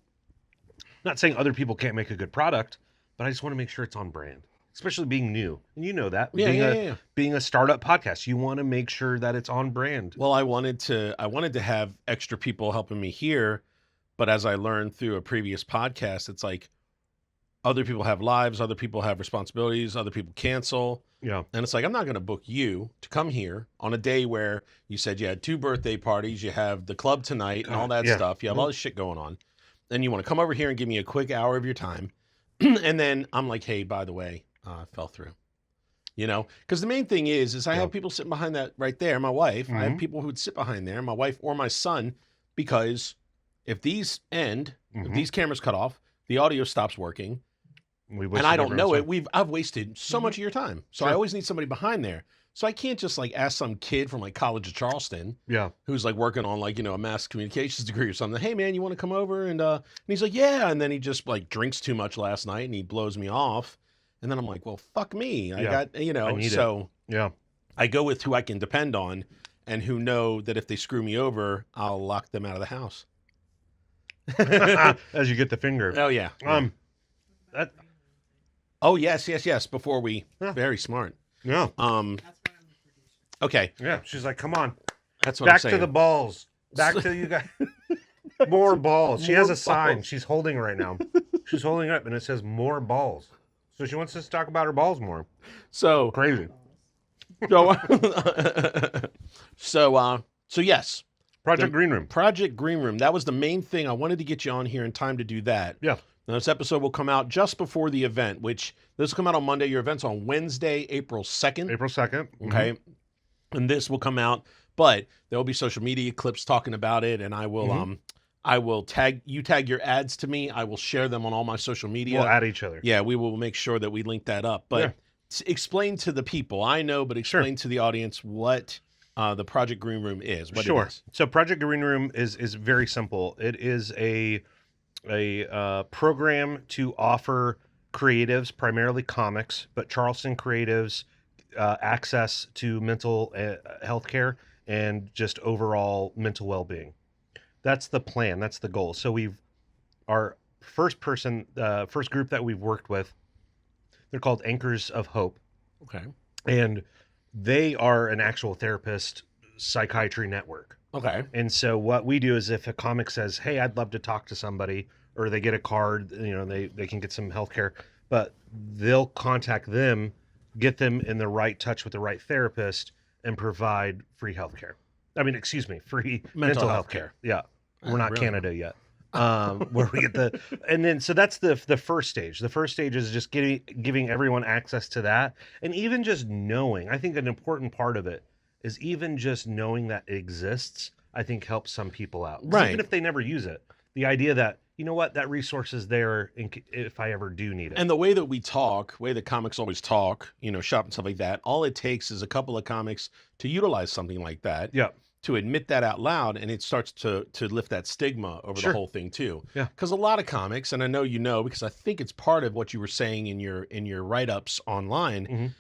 not saying other people can't make a good product, but I just want to make sure it's on brand, especially being new. And you know that. Being a startup podcast, you want to make sure that it's on brand. Well, I wanted to have extra people helping me here, but as I learned through a previous podcast, it's like other people have lives, other people have responsibilities, other people cancel. Yeah. And it's like, I'm not going to book you to come here on a day where you said you had 2 birthday parties, you have the club tonight and all that stuff. You have all this shit going on. And you want to come over here and give me a quick hour of your time. And then I'm like, hey, by the way, I fell through. You know, because the main thing is I have people sitting behind that right there. My wife, I have people who would sit behind there, my wife or my son, because if these end, if these cameras cut off, the audio stops working. And I don't know it. I've wasted so much of your time. So I always need somebody behind there. So I can't just like ask some kid from like College of Charleston, who's like working on like, a mass communications degree or something. Hey man, you want to come over? And he's like, yeah. And then he just like drinks too much last night and he blows me off. And then I'm like, well, fuck me. I got, I go with who I can depend on and who know that if they screw me over, I'll lock them out of the house. As you get the finger. Oh yeah. Oh yes. Before we, very smart. Yeah. That's why I'm the producer. Okay. Yeah. She's like, come on. That's what I'm saying. Back to the balls. Back to you guys. More balls. She has a sign she's holding right now. She's holding it up and it says more balls. So she wants us to talk about her balls more. So crazy. So yes. Project Green Room. Project Green Room. That was the main thing. I wanted to get you on here in time to do that. Yeah. Now, this episode will come out just before the event, which this will come out on Monday. Your event's on Wednesday, April 2nd. April 2nd. Okay. And this will come out, but there will be social media clips talking about it. And I will tag your ads to me. I will share them on all my social media. We'll add each other. Yeah. We will make sure that we link that up. But explain to the people. I know, but explain to the audience what the Project Green Room is. What it is. So Project Green Room is very simple. It is a program to offer creatives, primarily comics, but Charleston creatives, access to mental health care and just overall mental well-being. That's the plan. That's the goal. So our first group that we've worked with, they're called Anchors of Hope. Okay. And they are an actual therapist psychiatry network. Okay. And so what we do is if a comic says, hey, I'd love to talk to somebody, or they get a card, they can get some health care, but they'll contact them, get them in the right touch with the right therapist, and provide free health care. Free mental health care. Yeah. We're not really? Canada yet. Where we get so that's the first stage. The first stage is just giving everyone access to that. And even just knowing, I think an important part of it is even just knowing that it exists, I think helps some people out. Right. Even if they never use it, the idea that, you know what, that resource is there if I ever do need it. And the way that we talk, way that comics always talk, shop and stuff like that, all it takes is a couple of comics to utilize something like that. Yeah. To admit that out loud, and it starts to lift that stigma over the whole thing too. Yeah. Because a lot of comics, and I know because I think it's part of what you were saying in your write-ups online,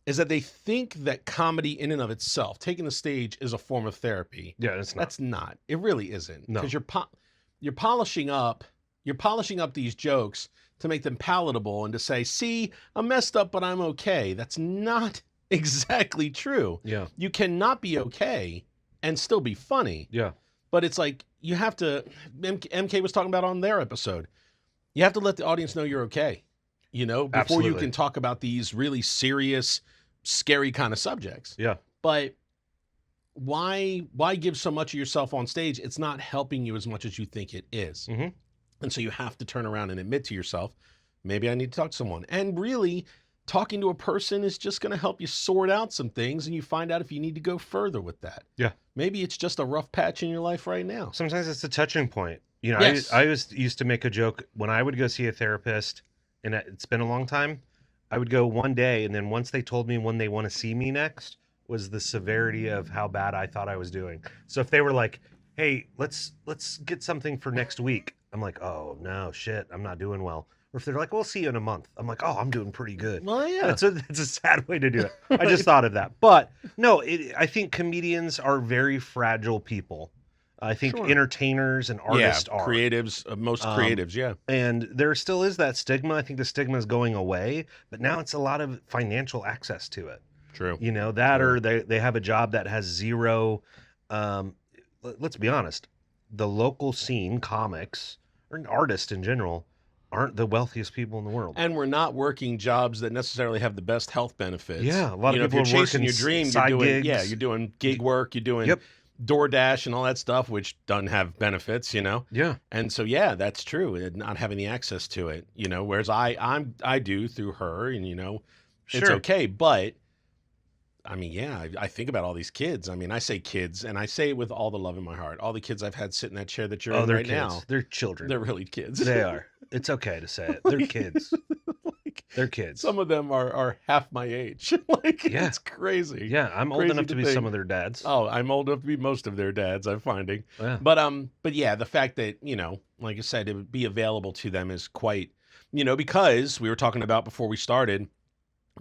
is that they think that comedy in and of itself, taking the stage, is a form of therapy. Yeah, it's not. That's not. It really isn't. No. Because you're polishing up these jokes to make them palatable and to say, see, I'm messed up, but I'm okay. That's not exactly true. Yeah. You cannot be okay and still be funny. Yeah. But it's like, you have to, MK was talking about on their episode, you have to let the audience know you're okay, before Absolutely. you can talk about these really serious, scary kind of subjects. Yeah. But why give so much of yourself on stage? It's not helping you as much as you think it is. Mm-hmm. And so you have to turn around and admit to yourself, maybe I need to talk to someone. And really, talking to a person is just going to help you sort out some things, and you find out if you need to go further with that. Yeah. Maybe it's just a rough patch in your life right now. Sometimes it's a touching point. Yes. I used to make a joke when I would go see a therapist, and it's been a long time. I would go one day, and then once they told me when they want to see me next was the severity of how bad I thought I was doing. So if they were like, hey, let's get something for next week, I'm like, oh no, shit, I'm not doing well. Or if they're like, we'll see you in a month, I'm like, oh, I'm doing pretty good. Well, yeah. It's a sad way to do it. I just thought of that. But no, I think comedians are very fragile people. I think entertainers and artists are. Creatives, most creatives, yeah. And there still is that stigma. I think the stigma is going away, but now it's a lot of financial access to it. True. Or they have a job that has zero, let's be honest, the local scene, comics, or artists in general, aren't the wealthiest people in the world. And we're not working jobs that necessarily have the best health benefits. Yeah, a lot of people if you're chasing your dream, side you're doing gigs. you're doing gig work, you're doing DoorDash and all that stuff, which doesn't have benefits, Yeah. And so that's true. And not having the access to it, whereas I do through her, and it's okay. But I mean, I think about all these kids. I mean, I say kids, and I say it with all the love in my heart. All the kids I've had sit in that chair that you're in they're right kids. now. They're children. They're really kids. They are. It's okay to say it. They're kids. They're kids. Some of them are half my age. It's crazy. Yeah, I'm old Crazy enough to to be think. some of their dads. Oh, I'm old enough to be most of their dads, I'm finding. Yeah. But yeah, the fact that, like I said, it would be available to them is quite, because we were talking about before we started,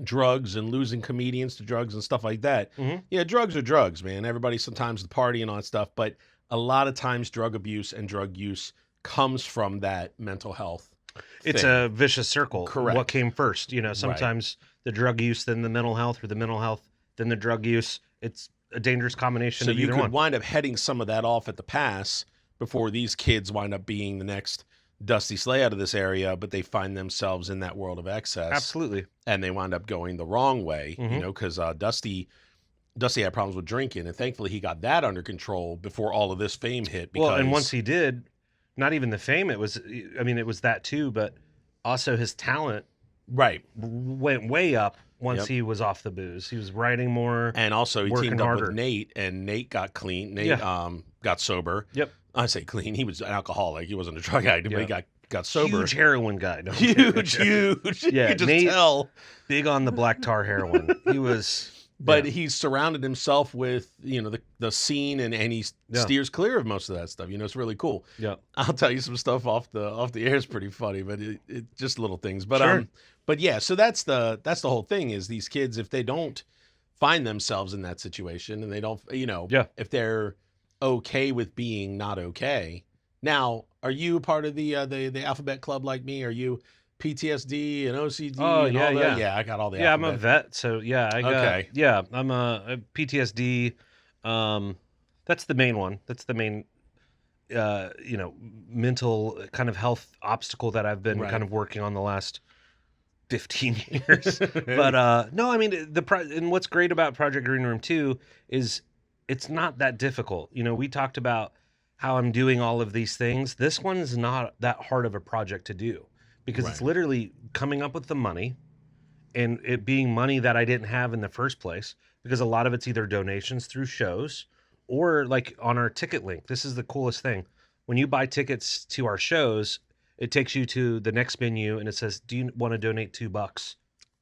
drugs and losing comedians to drugs and stuff like that. Mhm. Yeah, drugs are drugs, man. Everybody sometimes the party and all that stuff, but a lot of times drug abuse and drug use comes from that mental health. It's thing. a vicious circle. Correct. What came first? Sometimes the drug use, then the mental health, or the mental health, then the drug use. It's a dangerous combination So of you either could one. wind up heading some of that off at the pass before these kids wind up being the next Dusty Slay out of this area, but they find themselves in that world of excess. Absolutely. And they wind up going the wrong way, because Dusty had problems with drinking, and thankfully he got that under control before all of this fame hit. Because, And once he did, not even the fame, it was that too, but also his talent went way up once he was off the booze. He was writing more. And also he teamed up harder. with Nate, and Nate got clean. Nate got sober. Yep. I say clean. He was an alcoholic. He wasn't a drug addict, but he got got sober. Huge heroin guy. No, Huge. Yeah, You could just Nate, tell. big on the black tar heroin. He was. But Yeah. he's surrounded himself with, the scene, and he steers clear of most of that stuff. It's really cool. Yeah. I'll tell you some stuff off the air. It's pretty funny, but it just little things. But Sure. but yeah. So that's the whole thing is these kids, if they don't find themselves in that situation, and they don't, Yeah. if they're okay with being not okay. Now, are you part of the alphabet club like me? Are you PTSD and OCD? Oh, and yeah, all that? yeah. Yeah, I got all the Yeah, I'm alphabet. a vet, so yeah, I got. Okay. Yeah, I'm a PTSD. That's the main one. That's the main, mental kind of health obstacle that I've been Right. kind of working on the last 15 years. But no, I mean and what's great about Project Green Room too is it's not that difficult. We talked about how I'm doing all of these things. This one's not that hard of a project to do because it's Right. literally coming up with the money and it being money that I didn't have in the first place because a lot of it's either donations through shows or like on our ticket link. This is the coolest thing. When you buy tickets to our shows, it takes you to the next menu and it says, do you want to donate $2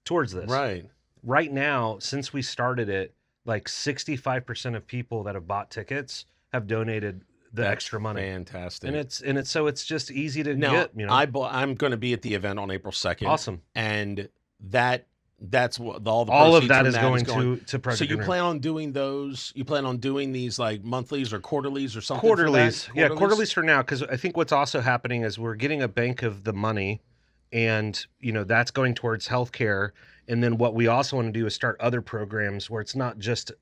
towards this? Right. Right now, since we started it, like 65% of people that have bought tickets have donated the That's extra money. Fantastic. And it's so it's just easy to Now, get, I'm going to be at the event on April 2nd. Awesome. And that's what all the All of proceeds that from is that going to Project So you Green Room. plan on doing those? You plan on doing these like monthlies or quarterlies or something? Quarterlies. For that? Yeah, quarterlies for now, because I think what's also happening is we're getting a bank of the money and, that's going towards healthcare. And then what we also want to do is start other programs where it's not just,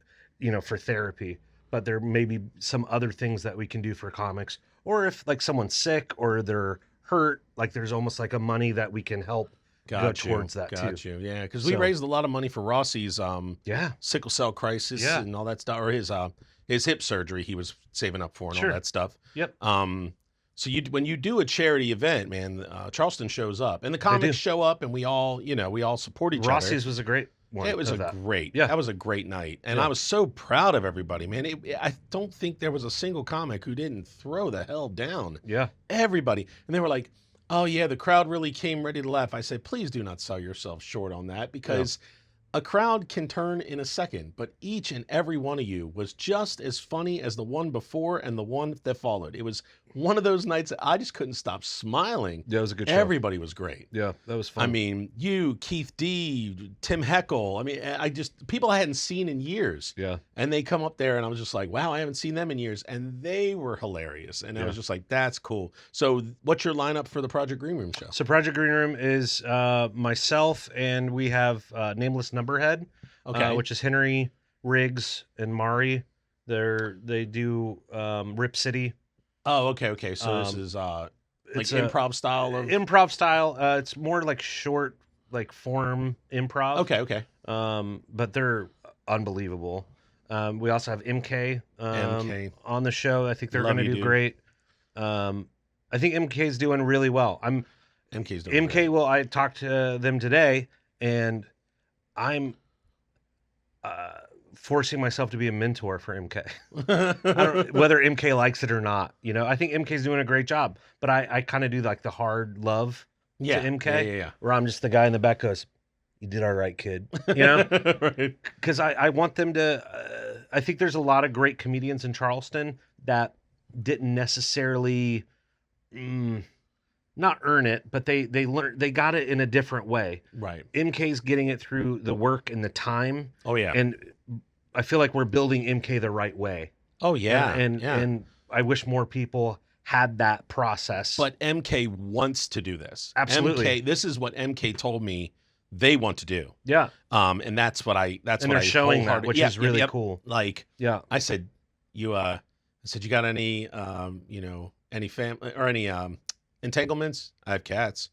for therapy, but there may be some other things that we can do for comics. Or if like someone's sick or they're hurt, like there's almost like a money that we can help go towards that Got too. you. Yeah, because we So- raised a lot of money for Rossi's Yeah. sickle cell crisis Yeah. and all that stuff, or his hip surgery he was saving up for and Sure. all that stuff. Yep. So when you do a charity event, man, Charleston shows up and the comics show up and we all support each Rossi's other. was a great one. It was of that. that was a great night, and Yeah. I was so proud of everybody, man. I don't think there was a single comic who didn't throw the hell down. Yeah. Everybody, and they were like, "Oh yeah, the crowd really came ready to laugh." I said, "Please do not sell yourself short on that because a crowd can turn in a second, but each and every one of you was just as funny as the one before and the one that followed. It was one of those nights that I just couldn't stop smiling. Yeah, it was a good show. Everybody was great. Yeah, that was fun. I mean, you, Keith D, Tim Heckel. I mean, people I hadn't seen in years. yeah. And they come up there and I was just like, wow, I haven't seen them in years. And they were hilarious. And I was just like, that's cool. So what's your lineup for the Project Green Room show? So Project Green Room is myself and we have Nameless Numberhead, which is Henry, Riggs, and Mari. They do Rip City. Oh, okay. So this is like It's improv style of improv style. It's more like short, like form improv. Okay. But they're unbelievable. We also have MK, MK. on the show. I think they're Love going to you, do dude. great. I think MK's doing really well. MK's doing MK. great. Well, I talked to them today, and I'm forcing myself to be a mentor for MK. I don't, whether MK likes it or not, I think MK's doing a great job, but I kind of do like the hard love to MK, Yeah. where I'm just the guy in the back goes, "You did all right, kid," Right. because I want them to. I think there's a lot of great comedians in Charleston that didn't necessarily not earn it, but they learned, they got it in a different way. Right. MK's getting it through the work and the time, Oh yeah. and I feel like we're building MK the right way. Oh yeah. And I wish more people had that process. But MK wants to do this. Absolutely. This is what MK told me they want to do. yeah, And that's what I and they're showing that, which is really cool. Like Yeah. I said, you got any any family or any entanglements? I have cats.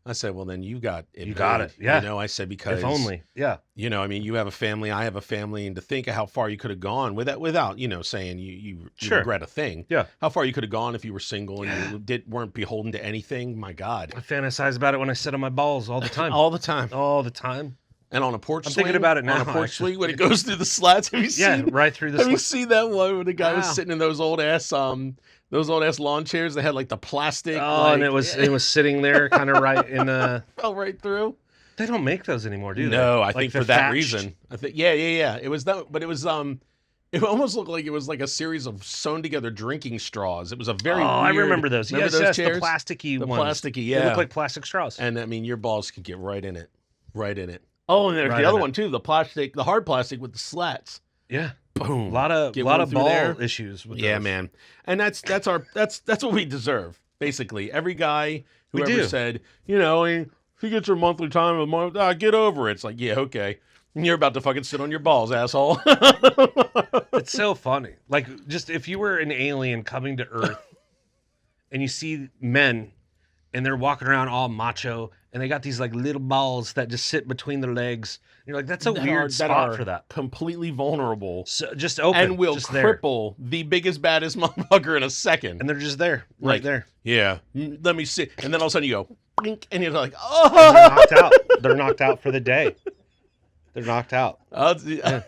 I said, well, then you got it. You got made. it. Yeah. I said, because If only. Yeah. I mean, you have a family, I have a family, and to think of how far you could have gone without saying you Sure. regret a thing. Yeah. How far you could have gone if you were single and you weren't beholden to anything. My God. I fantasize about it when I sit on my balls all the time. All the time. All the time. And on a porch I'm swing, thinking about it now, on a porch actually. swing when it goes through the slats. Have you Yeah, seen? right through the Have you slats. seen that one when the guy was Wow. sitting in those old ass lawn chairs that had like the plastic? Oh, and it was sitting there kind of right in the. fell right through. They don't make those anymore, do they? No, I Like think the for that thatched- reason. I think yeah. It was that, but it was it almost looked like it was like a series of sewn together drinking straws. It was a very Oh, I weird, remember those. Remember Yes, those chairs? the plasticky The ones. plasticky, They yeah. look like plastic straws. And I mean, your balls could get right in it, right in it. Oh, and there's Right the other in it. one too, the hard plastic with the slats. Yeah, Boom. a lot of Get one through ball there. issues. With Yeah, those. man. And that's what we deserve. Basically, every guy who We ever do. said, if he gets your monthly time a month, get over it. It's like, yeah, okay. You're about to fucking sit on your balls, asshole. It's so funny. Like, just if you were an alien coming to Earth, and you see men, and they're walking around all macho, and they got these like little balls that just sit between their legs. And you're like, that's a weird spot for that. Completely vulnerable. So just open And will just there. cripple the biggest, baddest motherfucker in a second. And they're just there, right Like, there. Yeah. Let me see. And then all of a sudden you go, blink, and you're like, And oh. they're knocked out. They're knocked out for the day. They're knocked out. Yeah.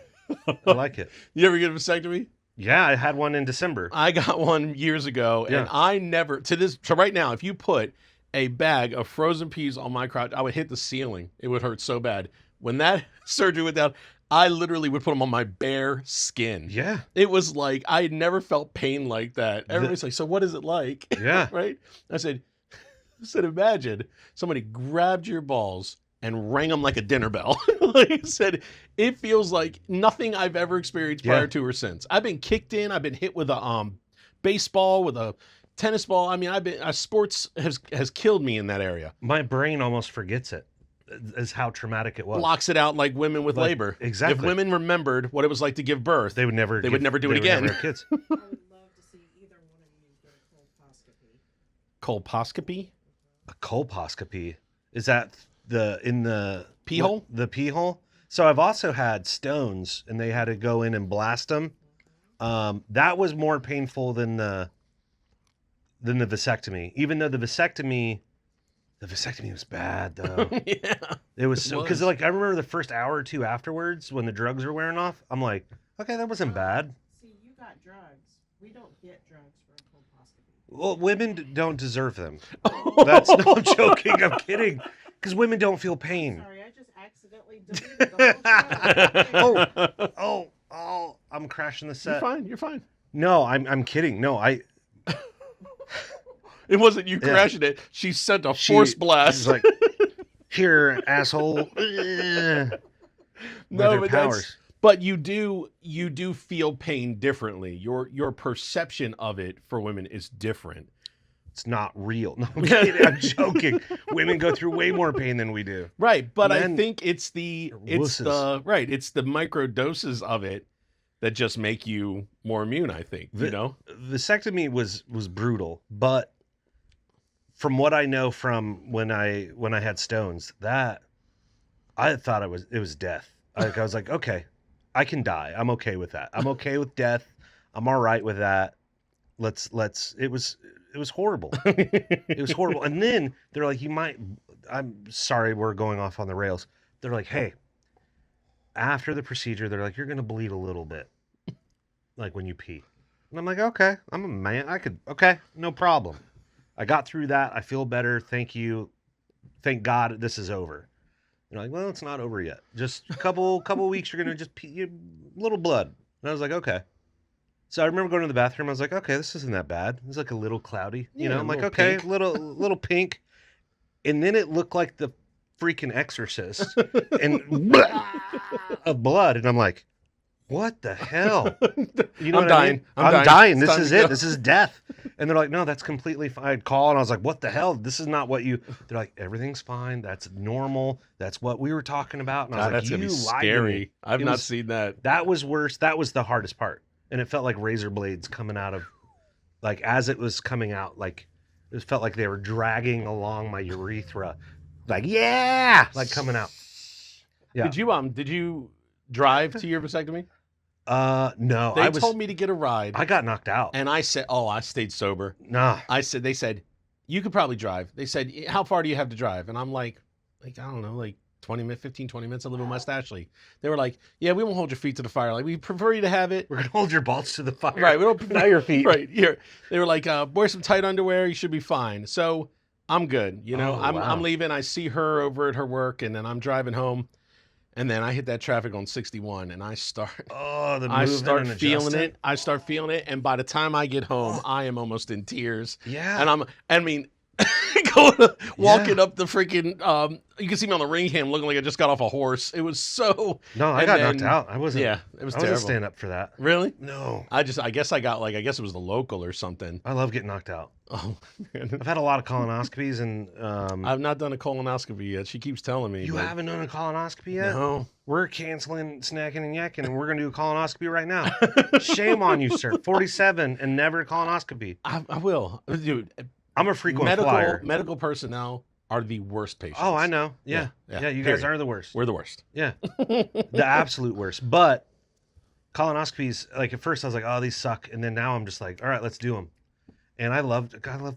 I like it. You ever get a vasectomy? Yeah, I had one in December. I got one years ago, and Yeah. I never so right now, if you put a bag of frozen peas on my crotch, I would hit the ceiling. It would hurt so bad. When that surgery went down, I literally would put them on my bare skin. Yeah, It was like I had never felt pain like that. Everybody's like, "So what is it like?" yeah. Right? I said, imagine somebody grabbed your balls and rang them like a dinner bell. Like I said, it feels like nothing I've ever experienced prior Yeah. to or since. I've been kicked in. I've been hit with a baseball, with a tennis ball. I mean, sports has killed me in that area. My brain almost forgets it, is how traumatic it was. Blocks it out like women with Like, labor. exactly. If women remembered what it was like to give birth, They would never. They would never do it again. never have kids. I would love to see either one of you get a colposcopy. colposcopy. A colposcopy, is that in the Pee hole? The pee hole. So I've also had stones, and they had to go in and blast them. That was more painful than the vasectomy. Even though the vasectomy was bad though. Yeah. It was so, because was. like I remember the first hour or two afterwards when the drugs were wearing off. I'm like, okay, that wasn't bad. See, you got drugs. We don't get drugs for a colposcopy. Well, women don't deserve them. That's no, I'm joking. I'm kidding. Because women don't feel pain. Sorry, I just accidentally deleted the whole show. Oh, I'm crashing the You're set. fine. You're fine. No, I'm kidding. No, It wasn't you Yeah. crashing it. She sent a force blast. She's like, here, asshole. By No, their but powers. but you do feel pain differently. Your perception of it for women is different. It's not real. No, I'm kidding. I'm joking. Women go through way more pain than we do. Right, but I Men think it's the wusses. micro doses of it that just make you more immune, I think, you know? Vasectomy was brutal, but from what I know from when I had stones, that I thought it was death. I was like, okay, I can die. I'm okay with that. I'm okay with death. I'm all right with that. Let's it was horrible. It was horrible. And then they're like, I'm sorry, we're going off on the rails. They're like, hey, after the procedure, they're like, you're going to bleed a little bit, like when you pee. And I'm like, okay, I'm a man. Okay, no problem. I got through that. I feel better. Thank you. Thank God this is over. You're like, well, it's not over yet. Just a couple weeks, you're going to just pee a little blood. And I was like, okay. So I remember going to the bathroom. I was like, okay, this isn't that bad. It was like a little cloudy. You know, Yeah, I'm a like, little okay, pink. little pink. And then it looked like the freaking Exorcist and of blood. And I'm like, what the hell? You know I'm what dying. I mean? I'm dying. dying. It's This time is to it. go. This is death. And they're like, no, that's completely fine. I'd call and I was like, what the hell? This is not what you. They're like, everything's fine. That's normal. That's what we were talking about. And I was God, like, that's gonna be you lied to me. scary. I've It not was- seen that. That was worse. That was the hardest part. And it felt like razor blades coming out of, like, as it was coming out, like, it felt like they were dragging along my urethra. Like, yeah! Like coming out. Yeah. Did you drive to your vasectomy? No. They told me to get a ride. I got knocked out. And I said, I stayed sober. Nah. They said, you could probably drive. They said, how far do you have to drive? And I'm like, I don't know, like 15, 20 minutes. I live in West Ashley. They were like, yeah, we won't hold your feet to the fire. Like, we prefer you to have it. We're going to hold your balls to the fire. Right. We don't Not your feet. Right. Here. They were like, wear some tight underwear. You should be fine. So I'm good. You know, Oh, I'm wow. leaving. I see her over at her work, and then I'm driving home. And then I hit that traffic on 61, and I start feeling it. I start feeling it, and by the time I get home, I am almost in tears. Yeah. And walking up the freaking, you can see me on the ring cam looking like I just got off a horse. It was so. No, I got knocked out. I wasn't. Yeah, it was I terrible. wasn't staying up for that. Really? No. I guess it was the local or something. I love getting knocked out. Oh, man. I've had a lot of colonoscopies, and I've not done a colonoscopy yet. She keeps telling me. You haven't done a colonoscopy yet? No. We're canceling Snackin and Yakkin, and we're going to do a colonoscopy right now. Shame on you, sir. 47 and never a colonoscopy. I will. Dude, I'm a frequent flyer. Medical personnel are the worst patients. Oh, I know. Yeah. You guys are the worst. We're the worst. Yeah. The absolute worst. But colonoscopies, like at first I was like, oh, these suck. And then now I'm just like, all right, let's do them. And I love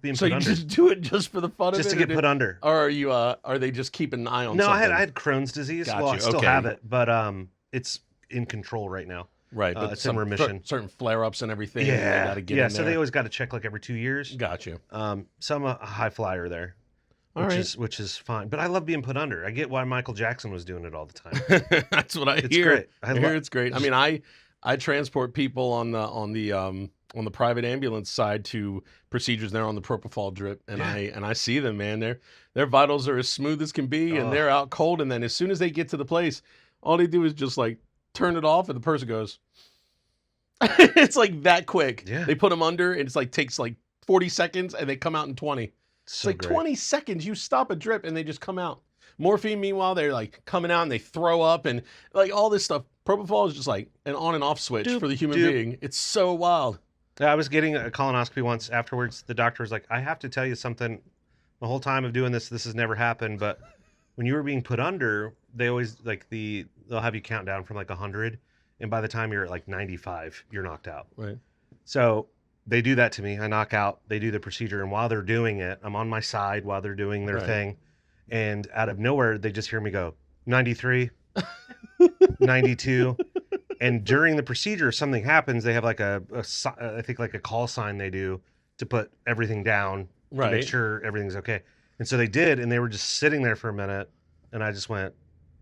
being so put under. So you just do it just for the fun of it? Just to get put under. Or are they just keeping an eye on No, something? I had Crohn's disease. Got well, you. I still Okay. have it, but it's in control right now. Right, but it's in remission. Certain flare-ups and everything. Yeah, they gotta get in so there. they always got to check like every 2 years. Got you. So I'm a high flyer there, which is fine. But I love being put under. I get why Michael Jackson was doing it all the time. That's what I It's hear. great. I hear it's great. I mean, I transport people on the private ambulance side to procedures there on the propofol drip, and I see them, man. Their vitals are as smooth as can be, and they're out cold. And then as soon as they get to the place, all they do is just like turn it off, and the person goes. It's like that quick. Yeah. They put them under, and it's like takes like 40 seconds, and they come out in 20. It's like great. 20 seconds. You stop a drip, and they just come out. Morphine, meanwhile, they're like coming out, and they throw up, and like all this stuff. Propofol is just like an on and off switch for the human being. It's so wild. I was getting a colonoscopy once. Afterwards, the doctor was like, I have to tell you something. The whole time of doing this has never happened. But when you were being put under, they always they'll have you count down from like 100. And by the time you're at like 95, you're knocked out. Right. So they do that to me. I knock out. They do the procedure. And while they're doing it, I'm on my side while they're doing their thing. And out of nowhere, they just hear me go, 93, 92. And during the procedure, if something happens, they have like I think like a call sign they do to put everything down to make sure everything's okay. And so they did, and they were just sitting there for a minute, and I just went,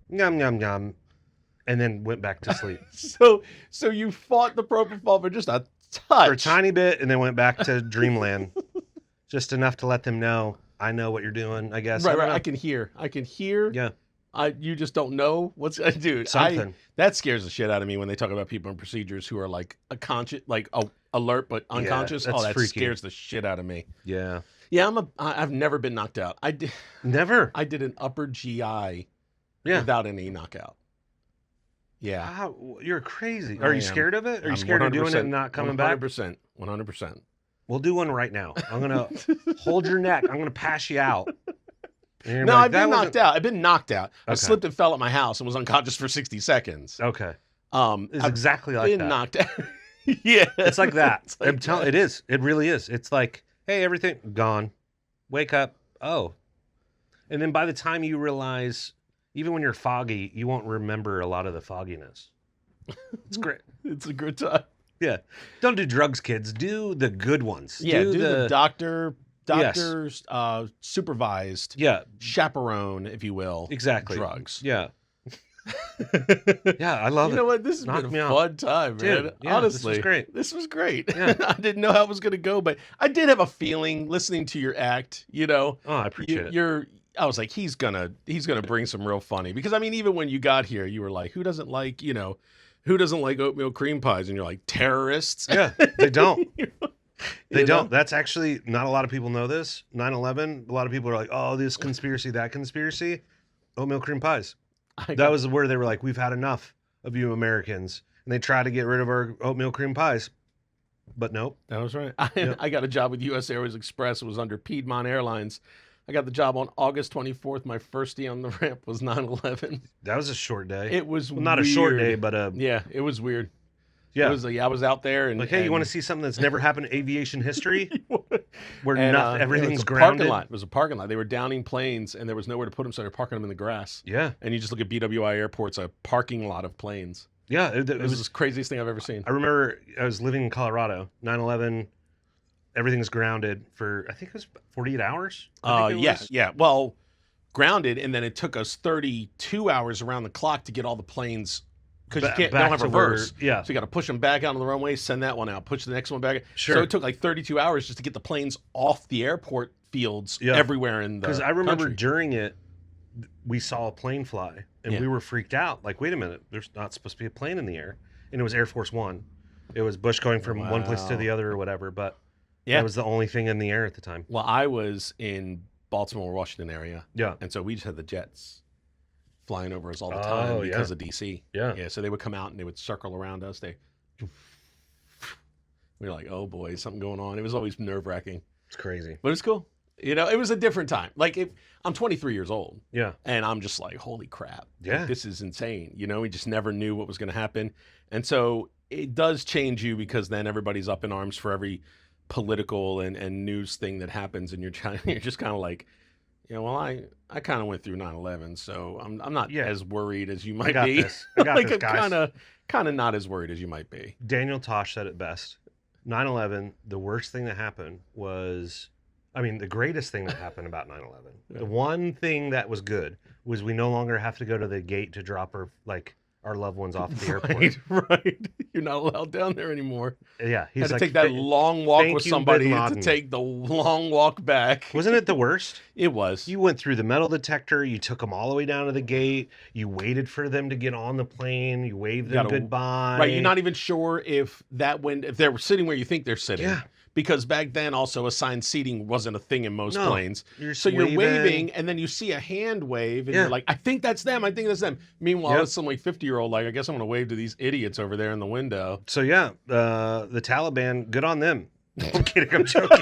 yum, yum, yum, and then went back to sleep. So you fought the propofol for just a touch. For a tiny bit, and then went back to dreamland. Just enough to let them know, I know what you're doing, I guess. Right. I can hear. Yeah. You just don't know what's dude. Something. That scares the shit out of me when they talk about people in procedures who are like alert but unconscious. That's that freaky. Scares the shit out of me. Yeah. Yeah, I've never been knocked out. I did. Never. I did an upper GI without any knockout. Yeah. Wow, you're crazy. Are you scared of it? Are you scared of doing it and not coming 100%, back? 100%. We'll do one right now. I'm gonna hold your neck. I'm gonna pass you out. No, I've been knocked out. I've been knocked out. I Okay. slipped and fell at my house and was unconscious for 60 seconds. Okay. It's I've exactly like been that. knocked out. Yeah. It's like that. It's like I'm telling. It is. It really is. It's like, hey, everything gone. Wake up. Oh. And then by the time you realize, even when you're foggy, you won't remember a lot of the fogginess. It's great. It's a good time. Yeah. Don't do drugs, kids. Do the good ones. Yeah, do the doctor's supervised Yeah. chaperone, if you will. Exactly. Drugs. Yeah. Yeah, I love it. You know what? This has Knock been me a out. fun time, man. Dude, yeah, Honestly, this was great. This was great. Yeah. I didn't know how it was going to go, but I did have a feeling listening to your act. You know, Oh, I appreciate it. I was like, he's gonna bring some real funny, because I mean, even when you got here, you were like, who doesn't like oatmeal cream pies? And you're like, terrorists. Yeah, they don't. They You know? don't. That's actually not a lot of people know this. 9/11. A lot of people are like, "Oh, this conspiracy, that conspiracy." Oatmeal cream pies. That was where they were like, "We've had enough of you Americans," and they tried to get rid of our oatmeal cream pies. But nope. That was right. Yep. I got a job with U.S. Airways Express. It was under Piedmont Airlines. I got the job on August 24th. My first day on the ramp was 9/11. That was a short day. It was Well, not a short weird. day, but Yeah, it was weird. Yeah. It was like I was out there and like, hey, you want to see something that's never happened in aviation history? Where everything's it was a grounded. parking lot. It was a parking lot. They were downing planes and there was nowhere to put them, so they're parking them in the grass. Yeah. And you just look at BWI Airport's a parking lot of planes. Yeah. It was the craziest thing I've ever seen. I remember I was living in Colorado, 9/11, everything's grounded for, I think it was 48 hours. Yeah. Well, grounded, and then it took us 32 hours around the clock to get all the planes, because they don't have reverse. Yeah. So you got to push them back out on the runway, send that one out, push the next one back. Sure. So it took like 32 hours just to get the planes off the airport fields everywhere in the Because I remember country. during it, we saw a plane fly, and we were freaked out. Like, wait a minute, there's not supposed to be a plane in the air. And it was Air Force One. It was Bush going from one place to the other or whatever, but that was the only thing in the air at the time. Well, I was in Baltimore, Washington area. Yeah. And so we just had the jets flying over us all the time because of DC. Yeah. Yeah. So they would come out and they would circle around us. We were like, oh boy, something going on. It was always nerve-wracking. It's crazy. But it was cool. You know, it was a different time. Like, I'm 23 years old. Yeah. And I'm just like, holy crap. Yeah. Like, this is insane. You know, we just never knew what was going to happen. And so it does change you, because then everybody's up in arms for every political and news thing that happens. And you're just kind of like, you know, well, I kind of went through 9/11, so I'm not as worried as you might be. I got like, this, guys. I'm kind of not as worried as you might be. Daniel Tosh said it best. 9/11, the worst thing that happened was, I mean, the greatest thing that happened about 9/11. Yeah. The one thing that was good was we no longer have to go to the gate to drop our loved ones off at the airport. Right. You're not allowed down there anymore. Yeah. He's had to take that long walk with somebody to take the long walk back. Wasn't it the worst? It was. You went through the metal detector. You took them all the way down to the gate. You waited for them to get on the plane. You waved them goodbye. Right. You're not even sure if they're sitting where you think they're sitting. Yeah. Because back then also assigned seating wasn't a thing in most planes. You're waving and then you see a hand wave and you're like, I think that's them. I think that's them. Meanwhile, it's some like 50-year-old like, I guess I'm going to wave to these idiots over there in the window. So yeah, the Taliban, good on them. I'm kidding. I'm joking.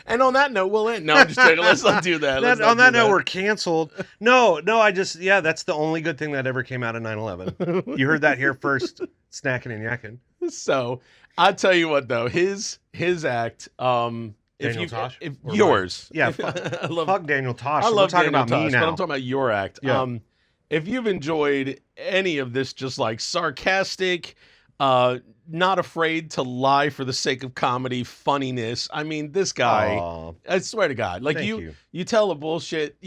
And on that note, we'll end. No, I'm just kidding. Let's not do that. On that note, we're canceled. No, that's the only good thing that ever came out of 9/11. You heard that here first, Snackin and Yakkin. So I'll tell you what, though, his act, Daniel Tosh? Yours. Yeah, fuck Daniel Tosh. I love talking Daniel about Tosh, me now. but I'm talking about your act. Yeah. If you've enjoyed any of this, just like sarcastic, not afraid to lie for the sake of comedy, funniness. I mean, this guy, I swear to God, like you tell bullshit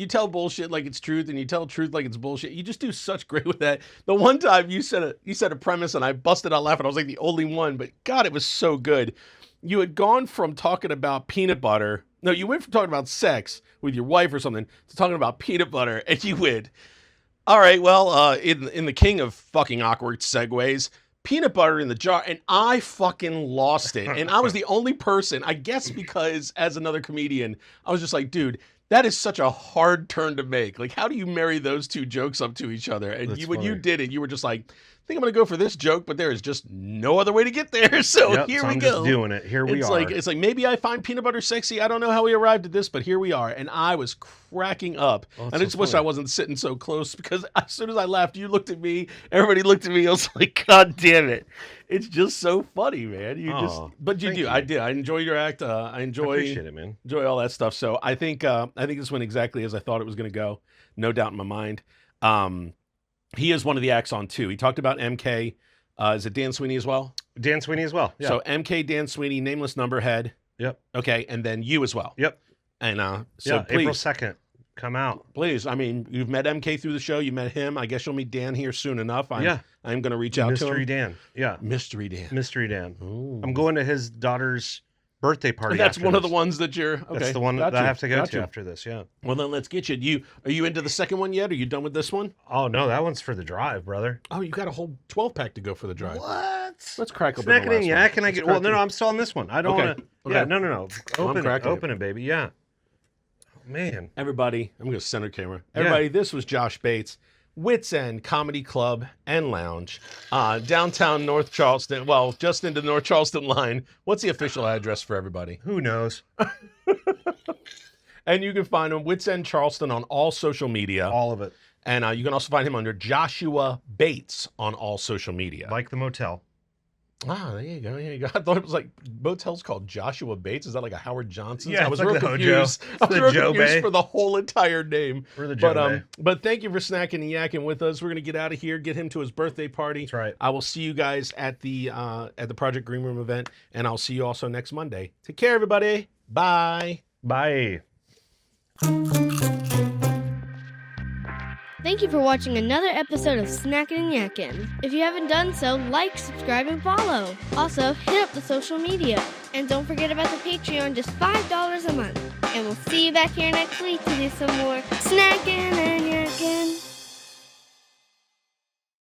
like it's truth, and you tell truth like it's bullshit. You just do such great with that. The one time you said a premise and I busted out laughing. I was like the only one, but God, it was so good. You had gone from talking about peanut butter. No, you went from talking about sex with your wife or something to talking about peanut butter, and you went, all right, well, in the king of fucking awkward segues, peanut butter in the jar, and I fucking lost it. And I was the only person, I guess because as another comedian, I was just like, dude, that is such a hard turn to make. Like, how do you marry those two jokes up to each other? And when you did it, you were just like, I think I'm going to go for this joke, but there is just no other way to get there. So here we go. Just doing it. Here we are. It's like maybe I find peanut butter sexy. I don't know how we arrived at this, but here we are. And I was cracking up. And I just wish I wasn't sitting so close, because as soon as I laughed, you looked at me. Everybody looked at me. I was like, God damn it. It's just so funny, man. But you do. I did. I enjoy your act. I appreciate it, man. Enjoy all that stuff. So I think this went exactly as I thought it was going to go. No doubt in my mind. He is one of the acts on too. He talked about MK. Is it Dan Sweeney as well? Dan Sweeney as well. Yeah. So MK, Dan Sweeney, Nameless Numberhead. Yep. Okay, and then you as well. Yep. And please, April 2nd, come out. Please. I mean, you've met MK through the show. You met him. I guess you'll meet Dan here soon enough. I'm going to reach out to him. Mystery Dan. Yeah. Mystery Dan. Mystery Dan. Ooh. I'm going to his daughter's birthday party. And that's one of the ones that you're okay. That's the one that I have to go to after this. Yeah. Well, then let's get you. Are you into the second one yet? Are you done with this one? Oh no, that one's for the drive, brother. Oh, you got a whole 12-pack to go for the drive. What? Let's crack open the last one. Yeah, can I get? Well, no, I'm still on this one. I don't want to. Okay. Yeah, no. Open it, baby. Yeah. Oh, man. Everybody, I'm going to center camera. Everybody, this was Josh Bates. Wits End Comedy Club and Lounge, downtown North Charleston. Well, just into the North Charleston line. What's the official address for everybody? Who knows? And you can find him, Wits End Charleston, on all social media. All of it. And you can also find him under Joshua Bates on all social media. Like the motel. Ah, there you go. There you go. I thought it was like motel's called Joshua Bates. Is that like a Howard Johnson's? Yeah, I was it's real like the confused. Hojo. I was The real Joe confused Bay. for the whole entire name. We're the Joe Bay. But thank you for snacking and yakking with us. We're gonna get out of here, get him to his birthday party. That's right. I will see you guys at the Project Green Room event, and I'll see you also next Monday. Take care, everybody. Bye. Bye. Thank you for watching another episode of Snackin Yakkin. If you haven't done so, like, subscribe, and follow. Also, hit up the social media. And don't forget about the Patreon, just $5 a month. And we'll see you back here next week to do some more Snackin and Yakkin.